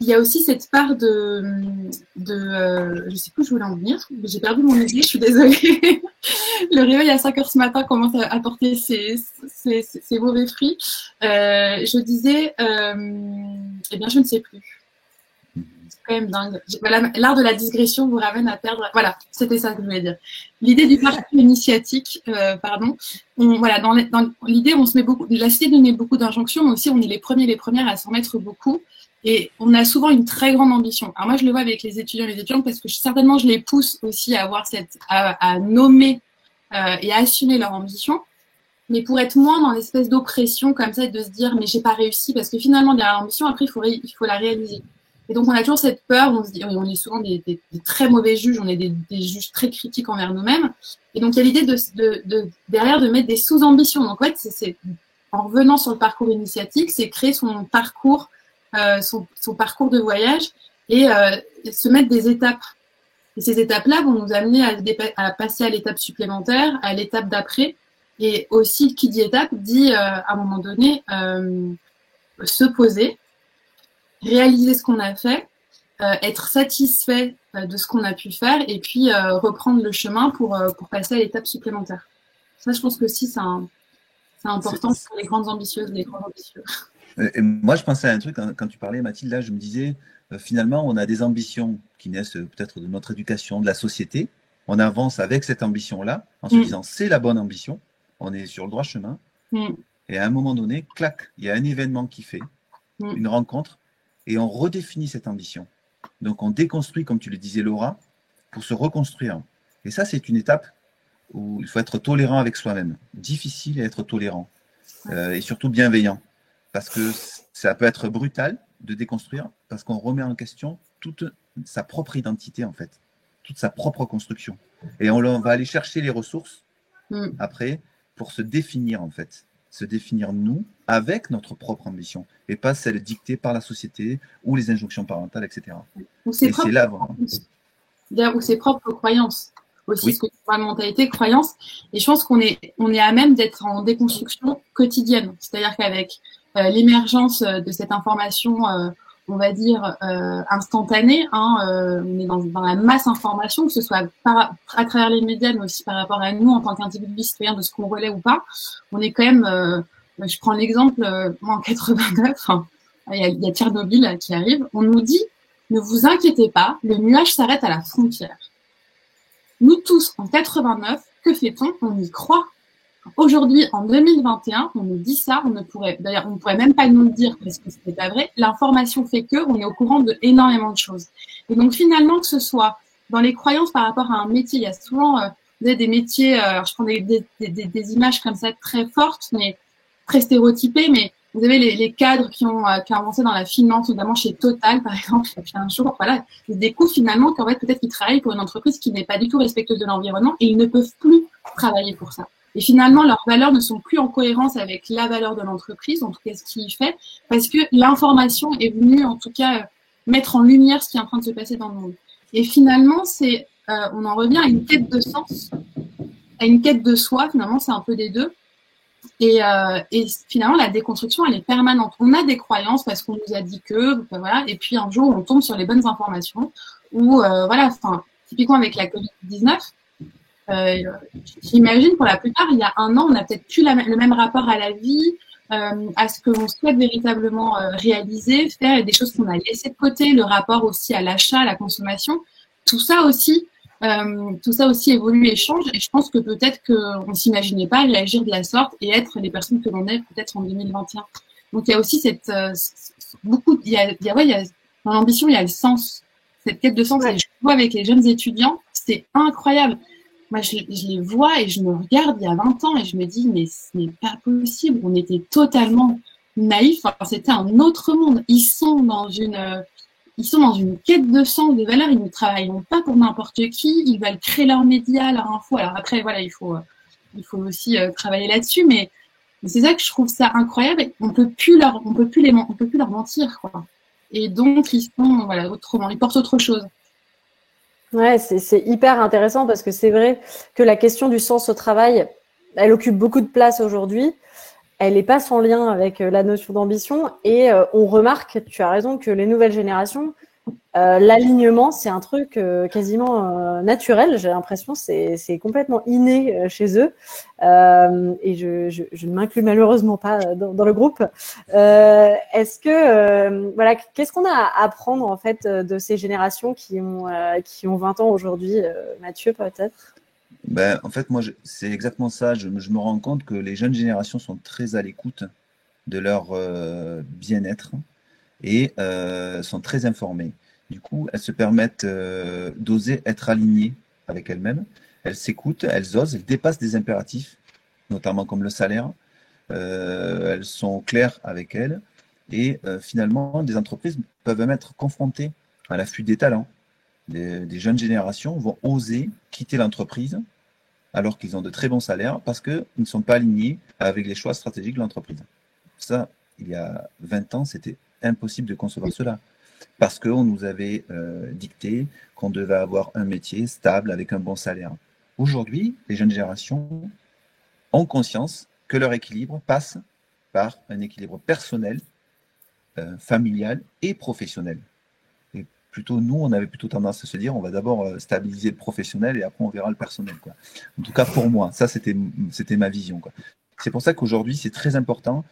il y a aussi cette part je sais plus où je voulais en venir, mais j'ai perdu mon idée, je suis désolée. Le réveil à 5h ce matin commence à porter ses mauvais fruits. Je disais, je ne sais plus. C'est quand même dingue. L'art de la digression vous ramène à perdre. Voilà, c'était ça que je voulais dire. L'idée du parcours initiatique, dans l'idée, on se met beaucoup, la société nous met beaucoup d'injonctions, mais aussi on est les premières à s'en mettre beaucoup. Et on a souvent une très grande ambition. Alors moi, je le vois avec les étudiants et les étudiantes parce que certainement, je les pousse aussi à avoir à nommer et à assumer leur ambition, mais pour être moins dans l'espèce d'oppression comme ça et de se dire mais j'ai pas réussi parce que finalement derrière l'ambition après il faut la réaliser. Et donc on a toujours cette peur, on se dit on est souvent des très mauvais juges, on est des juges très critiques envers nous-mêmes. Et donc il y a l'idée derrière de mettre des sous-ambitions. Donc en fait c'est en revenant sur le parcours initiatique, c'est créer son parcours son parcours de voyage et se mettre des étapes. Et ces étapes-là vont nous amener à passer à l'étape supplémentaire, à l'étape d'après. Et aussi, qui dit étape dit à un moment donné se poser, réaliser ce qu'on a fait, être satisfait de ce qu'on a pu faire et puis reprendre le chemin pour passer à l'étape supplémentaire. Ça, je pense que si c'est important pour les grandes ambitieuses, les grands ambitieux. Et moi, je pensais à un truc, quand tu parlais, Mathilde, là, je me disais, finalement, on a des ambitions qui naissent peut-être de notre éducation, de la société. On avance avec cette ambition-là, en se disant, c'est la bonne ambition, on est sur le droit chemin. Et à un moment donné, clac, il y a un événement qui fait, une rencontre, et on redéfinit cette ambition. Donc, on déconstruit, comme tu le disais, Laura, pour se reconstruire. Et ça, c'est une étape où il faut être tolérant avec soi-même. Difficile à être tolérant. Et surtout bienveillant. Parce que ça peut être brutal de déconstruire, parce qu'on remet en question toute sa propre identité, en fait, toute sa propre construction. Et on va aller chercher les ressources, après, pour se définir, en fait. Se définir, nous, avec notre propre ambition, et pas celle dictée par la société, ou les injonctions parentales, etc. Ou ses propres croyances. Aussi, ce que tu parles, mentalité, croyance. Et je pense qu'on est à même d'être en déconstruction quotidienne. C'est-à-dire qu'avec l'émergence de cette information, on va dire, instantanée, on est dans la masse information, que ce soit à travers les médias, mais aussi par rapport à nous en tant qu'individus citoyens, de ce qu'on relaie ou pas. On est quand même, je prends l'exemple, moi en 89, il y a Tchernobyl qui arrive, on nous dit, ne vous inquiétez pas, le nuage s'arrête à la frontière. Nous tous, en 89, que fait-on? On y croit. Aujourd'hui, en 2021, on nous dit ça, on ne pourrait même pas nous le dire parce que c'était pas vrai. L'information fait que on est au courant de énormément de choses. Et donc finalement, que ce soit dans les croyances par rapport à un métier, il y a souvent des métiers, je prends des images comme ça très fortes, mais très stéréotypées, mais vous avez les cadres qui ont avancé dans la finance, notamment chez Total, par exemple. Et puis un jour, voilà, ils découvrent finalement qu'en fait, peut-être qu'ils travaillent pour une entreprise qui n'est pas du tout respectueuse de l'environnement et ils ne peuvent plus travailler pour ça. Et finalement, leurs valeurs ne sont plus en cohérence avec la valeur de l'entreprise, en tout cas ce qui y fait, parce que l'information est venue, en tout cas, mettre en lumière ce qui est en train de se passer dans le monde. Et finalement, on en revient à une quête de sens, à une quête de soi. Finalement, c'est un peu des deux. Et finalement, la déconstruction, elle est permanente. On a des croyances parce qu'on nous a dit que, voilà, et puis un jour, on tombe sur les bonnes informations. Ou voilà, enfin, typiquement avec la Covid-19, j'imagine pour la plupart, il y a un an, on n'a peut-être plus le même rapport à la vie, à ce que l'on souhaite véritablement réaliser, faire, et des choses qu'on a laissées de côté, le rapport aussi à l'achat, à la consommation. Tout ça aussi évolue et change, et je pense que peut-être qu'on ne s'imaginait pas réagir de la sorte et être les personnes que l'on est peut-être en 2021. Donc il y a aussi dans l'ambition, il y a le sens, cette quête de sens. Ouais. Et je vois avec les jeunes étudiants, c'est incroyable. Moi, je les vois et je me regarde il y a 20 ans et je me dis, mais ce n'est pas possible. On était totalement naïfs. Enfin, c'était un autre monde. Ils sont dans une quête de sens, de valeurs. Ils ne travaillent pas pour n'importe qui. Ils veulent créer leurs médias, leur info. Alors après, voilà, il faut aussi travailler là-dessus. Mais c'est ça que je trouve ça incroyable. Et on peut plus leur mentir, quoi. Et donc, ils sont, voilà, autrement. Ils portent autre chose. Ouais, c'est hyper intéressant parce que c'est vrai que la question du sens au travail, elle occupe beaucoup de place aujourd'hui. Elle n'est pas sans lien avec la notion d'ambition et on remarque, tu as raison, que les nouvelles générations, l'alignement, c'est un truc quasiment naturel. J'ai l'impression c'est complètement inné chez eux et je ne m'inclus malheureusement pas dans le groupe. Est-ce que voilà, qu'est-ce qu'on a à apprendre en fait de ces générations qui ont 20 ans aujourd'hui, Mathieu peut-être? Ben, en fait, moi, c'est exactement ça. Je me rends compte que les jeunes générations sont très à l'écoute de leur bien-être et sont très informées. Du coup, elles se permettent d'oser être alignées avec elles-mêmes. Elles s'écoutent, elles osent, elles dépassent des impératifs, notamment comme le salaire. Elles sont claires avec elles. Et finalement, des entreprises peuvent même être confrontées à l'affût des talents. Des jeunes générations vont oser quitter l'entreprise alors qu'ils ont de très bons salaires parce qu'ils ne sont pas alignés avec les choix stratégiques de l'entreprise. Ça, il y a 20 ans, c'était impossible de concevoir cela parce qu'on nous avait dicté qu'on devait avoir un métier stable avec un bon salaire. Aujourd'hui, les jeunes générations ont conscience que leur équilibre passe par un équilibre personnel, familial et professionnel. Et plutôt, nous, on avait plutôt tendance à se dire, on va d'abord stabiliser le professionnel et après on verra le personnel, quoi. En tout cas, pour moi, ça, c'était ma vision, quoi. C'est pour ça qu'aujourd'hui, c'est très important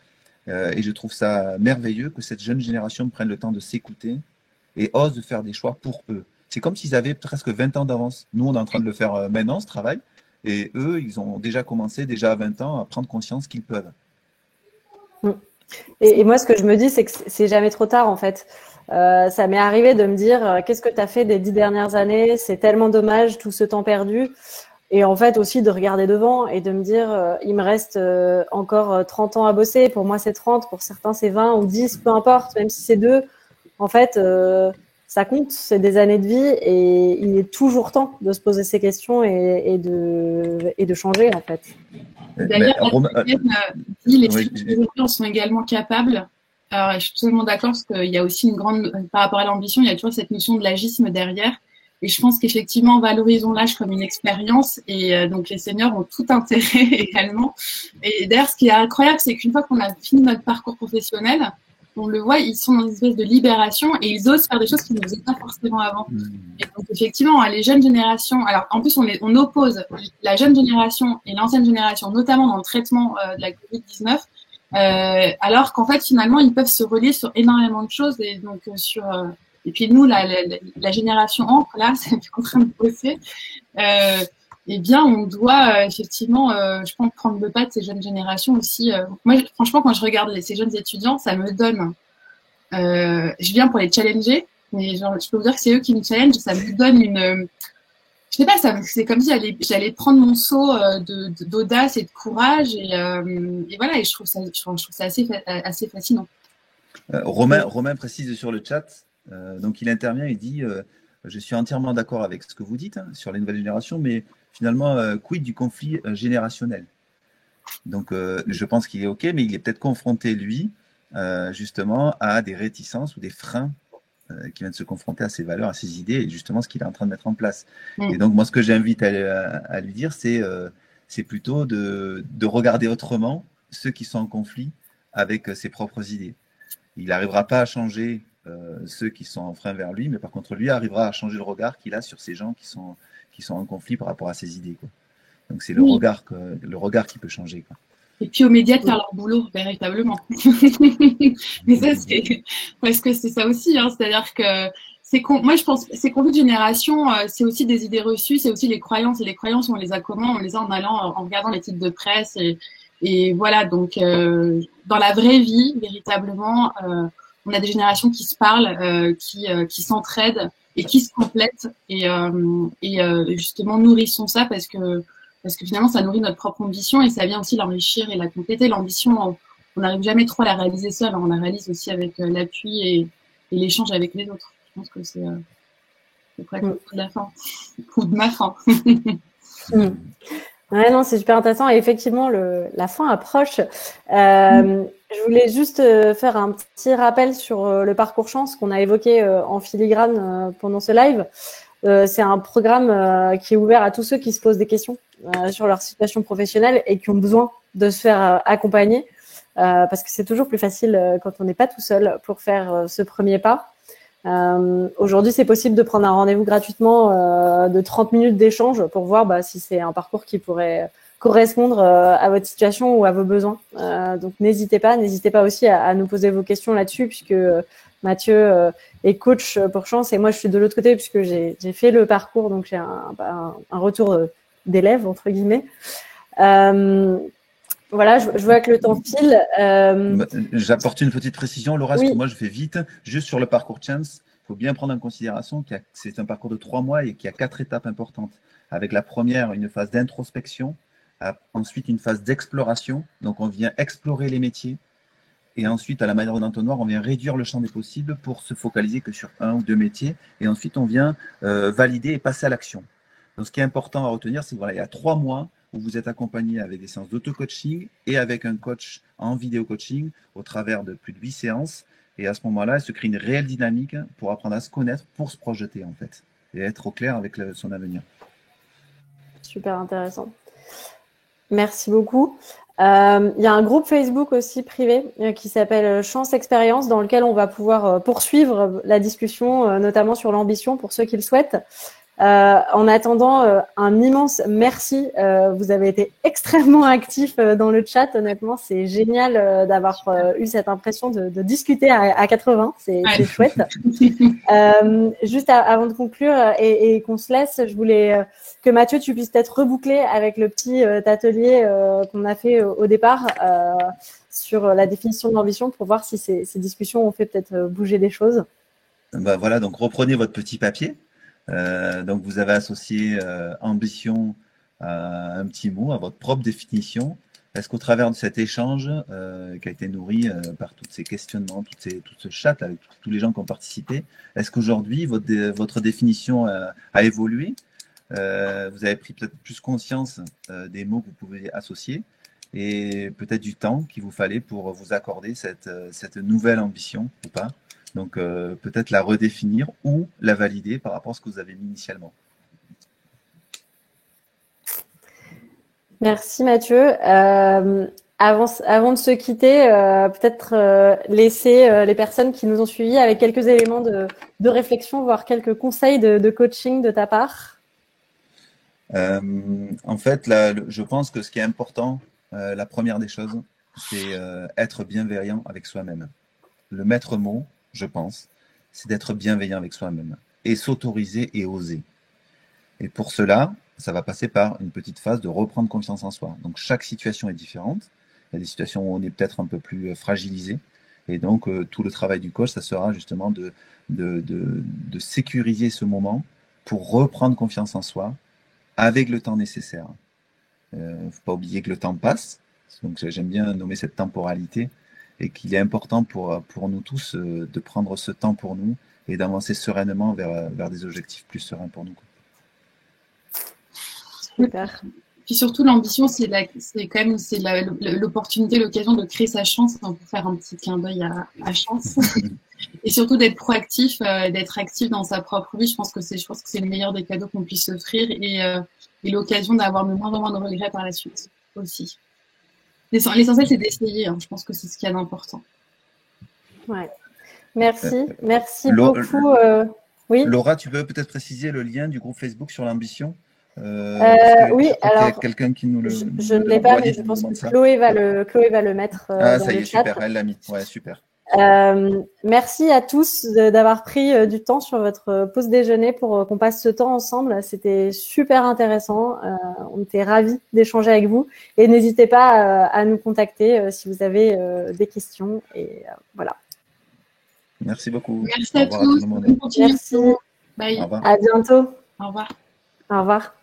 et je trouve ça merveilleux que cette jeune génération prenne le temps de s'écouter et ose de faire des choix pour eux. C'est comme s'ils avaient presque 20 ans d'avance. Nous, on est en train de le faire maintenant, ce travail, et eux, ils ont déjà commencé, déjà à 20 ans, à prendre conscience qu'ils peuvent. Et moi, ce que je me dis, c'est que c'est jamais trop tard, en fait. Ça m'est arrivé de me dire, qu'est-ce que tu as fait des 10 dernières années? C'est tellement dommage, tout ce temps perdu. Et en fait, aussi de regarder devant et de me dire, il me reste encore 30 ans à bosser. Pour moi, c'est 30. Pour certains, c'est 20 ou 10, peu importe, même si c'est 2. En fait, ça compte. C'est des années de vie et il est toujours temps de se poser ces questions et de changer, en fait. D'ailleurs, les filles en sont également capables. Alors, je suis totalement d'accord parce qu'il y a aussi une grande, par rapport à l'ambition, il y a toujours cette notion de l'agisme derrière. Et je pense qu'effectivement, valorisons l'âge comme une expérience. Et donc, les seniors ont tout intérêt également. Et d'ailleurs, ce qui est incroyable, c'est qu'une fois qu'on a fini notre parcours professionnel, on le voit, ils sont dans une espèce de libération et ils osent faire des choses qu'ils ne faisaient pas forcément avant. Et donc, effectivement, les jeunes générations, alors en plus, on oppose la jeune génération et l'ancienne génération, notamment dans le traitement de la Covid-19, alors qu'en fait, finalement, ils peuvent se relier sur énormément de choses. Et donc, et puis nous, la génération encre, là, c'est en train de bosser. Eh bien, on doit effectivement, je pense, prendre le pas de ces jeunes générations aussi. Moi, franchement, quand je regarde ces jeunes étudiants, ça me donne. Je viens pour les challenger, mais genre, je peux vous dire que c'est eux qui me challengent. Ça me donne une. Je sais pas, c'est comme si j'allais prendre mon saut d'audace et de courage et voilà. Et je trouve ça assez fascinant. Romain précise sur le chat. Donc, il intervient et dit je suis entièrement d'accord avec ce que vous dites sur les nouvelles générations, mais finalement, quid du conflit générationnel? Donc, je pense qu'il est OK, mais il est peut-être confronté, lui, justement, à des réticences ou des freins qui viennent de se confronter à ses valeurs, à ses idées, et justement ce qu'il est en train de mettre en place. Et donc, moi, ce que j'invite à lui dire, c'est plutôt de regarder autrement ceux qui sont en conflit avec ses propres idées. Il n'arrivera pas à changer ceux qui sont en frein vers lui, mais par contre, lui arrivera à changer le regard qu'il a sur ces gens qui sont en conflit par rapport à ses idées, quoi. Donc, c'est le regard qui peut changer, quoi. Et puis aux médias de faire leur boulot, véritablement. Mais ça, c'est parce que c'est ça aussi, hein. C'est-à-dire que moi, je pense, ces conflits de génération, c'est aussi des idées reçues, c'est aussi les croyances. Et les croyances, on les a comment? On les a en allant, en regardant les titres de presse. Et voilà, donc dans la vraie vie, véritablement, on a des générations qui se parlent, qui s'entraident et qui se complètent. Et justement, nourrissons ça parce que finalement, ça nourrit notre propre ambition et ça vient aussi l'enrichir et la compléter. L'ambition, on n'arrive jamais trop à la réaliser seul, on la réalise aussi avec l'appui et l'échange avec les autres. Je pense que c'est presque le coup de la fin, ou de ma fin. Ouais, non, c'est super intéressant. Et effectivement, la fin approche. Je voulais juste faire un petit rappel sur le parcours chance qu'on a évoqué en filigrane pendant ce live. C'est un programme qui est ouvert à tous ceux qui se posent des questions sur leur situation professionnelle et qui ont besoin de se faire accompagner parce que c'est toujours plus facile quand on n'est pas tout seul pour faire ce premier pas. Aujourd'hui, c'est possible de prendre un rendez-vous gratuitement de 30 minutes d'échange pour voir si c'est un parcours qui pourrait correspondre à votre situation ou à vos besoins. Donc, n'hésitez pas aussi à nous poser vos questions là-dessus puisque Mathieu est coach pour Chance et moi, je suis de l'autre côté puisque j'ai fait le parcours, donc j'ai un retour d'élève, entre guillemets. Voilà, je vois que le temps file. J'apporte une petite précision, Laura, parce oui. que moi je fais vite. Juste sur le parcours Chance, il faut bien prendre en considération que c'est un parcours de 3 mois et qu'il y a 4 étapes importantes. Avec la première, une phase d'introspection, ensuite une phase d'exploration. Donc on vient explorer les métiers. Et ensuite, à la manière d'entonnoir, on vient réduire le champ des possibles pour se focaliser que sur 1 ou 2 métiers. Et ensuite, on vient valider et passer à l'action. Donc ce qui est important à retenir, c'est qu'il y a 3 mois où vous êtes accompagné avec des séances d'auto-coaching et avec un coach en vidéo-coaching au travers de plus de 8 séances. Et à ce moment-là, il se crée une réelle dynamique pour apprendre à se connaître, pour se projeter en fait, et être au clair avec son avenir. Super intéressant. Merci beaucoup. Il y a un groupe Facebook aussi privé qui s'appelle Chance Expérience, dans lequel on va pouvoir poursuivre la discussion, notamment sur l'ambition pour ceux qui le souhaitent. En attendant, un immense merci. Vous avez été extrêmement actifs dans le chat. Honnêtement, c'est génial d'avoir eu cette impression de discuter à 80. C'est chouette. Juste avant de conclure et qu'on se laisse, je voulais que Mathieu, tu puisses peut-être reboucler avec le petit atelier qu'on a fait au départ sur la définition de l'ambition pour voir si ces discussions ont fait peut-être bouger des choses. Bah voilà, donc reprenez votre petit papier. Donc vous avez associé ambition à un petit mot, à votre propre définition. Est-ce qu'au travers de cet échange qui a été nourri par tous ces questionnements, tout ce chat avec tous les gens qui ont participé, est-ce qu'aujourd'hui votre définition a évolué? Vous avez pris peut-être plus conscience des mots que vous pouvez associer et peut-être du temps qu'il vous fallait pour vous accorder cette nouvelle ambition ou pas? Donc, peut-être la redéfinir ou la valider par rapport à ce que vous avez mis initialement. Merci Mathieu. Avant de se quitter, peut-être laisser les personnes qui nous ont suivis avec quelques éléments de réflexion, voire quelques conseils de coaching de ta part. En fait, là, je pense que ce qui est important, la première des choses, c'est être bienveillant avec soi-même. Le maître mot, je pense, c'est d'être bienveillant avec soi-même et s'autoriser et oser. Et pour cela, ça va passer par une petite phase de reprendre confiance en soi. Donc, chaque situation est différente. Il y a des situations où on est peut-être un peu plus fragilisé. Et donc, tout le travail du coach, ça sera justement de sécuriser ce moment pour reprendre confiance en soi avec le temps nécessaire. Il ne faut pas oublier que le temps passe. Donc, j'aime bien nommer cette temporalité et qu'il est important pour nous tous de prendre ce temps pour nous et d'avancer sereinement vers des objectifs plus sereins pour nous. Super. Puis surtout, l'ambition, c'est quand même l'opportunité, l'occasion de créer sa chance, pour faire un petit clin d'œil à chance. Et surtout d'être proactif, d'être actif dans sa propre vie. Je pense que c'est le meilleur des cadeaux qu'on puisse offrir et l'occasion d'avoir le moins de regrets par la suite aussi. L'essentiel, c'est d'essayer. Je pense que c'est ce qu'il y a d'important. Ouais. Merci beaucoup. Oui. Laura, tu peux peut-être préciser le lien du groupe Facebook sur l'ambition? Oui, alors, il y a quelqu'un qui nous le. Je ne l'ai pas, mais je pense que Chloé va le mettre. Ah, ça y est, super, elle l'a mis. Ouais, super. Merci à tous d'avoir pris du temps sur votre pause déjeuner pour qu'on passe ce temps ensemble. C'était super intéressant. On était ravis d'échanger avec vous. Et n'hésitez pas à nous contacter si vous avez des questions. Et voilà. Merci beaucoup. Merci à tous. Merci. Bye. À bientôt. Au revoir. Au revoir.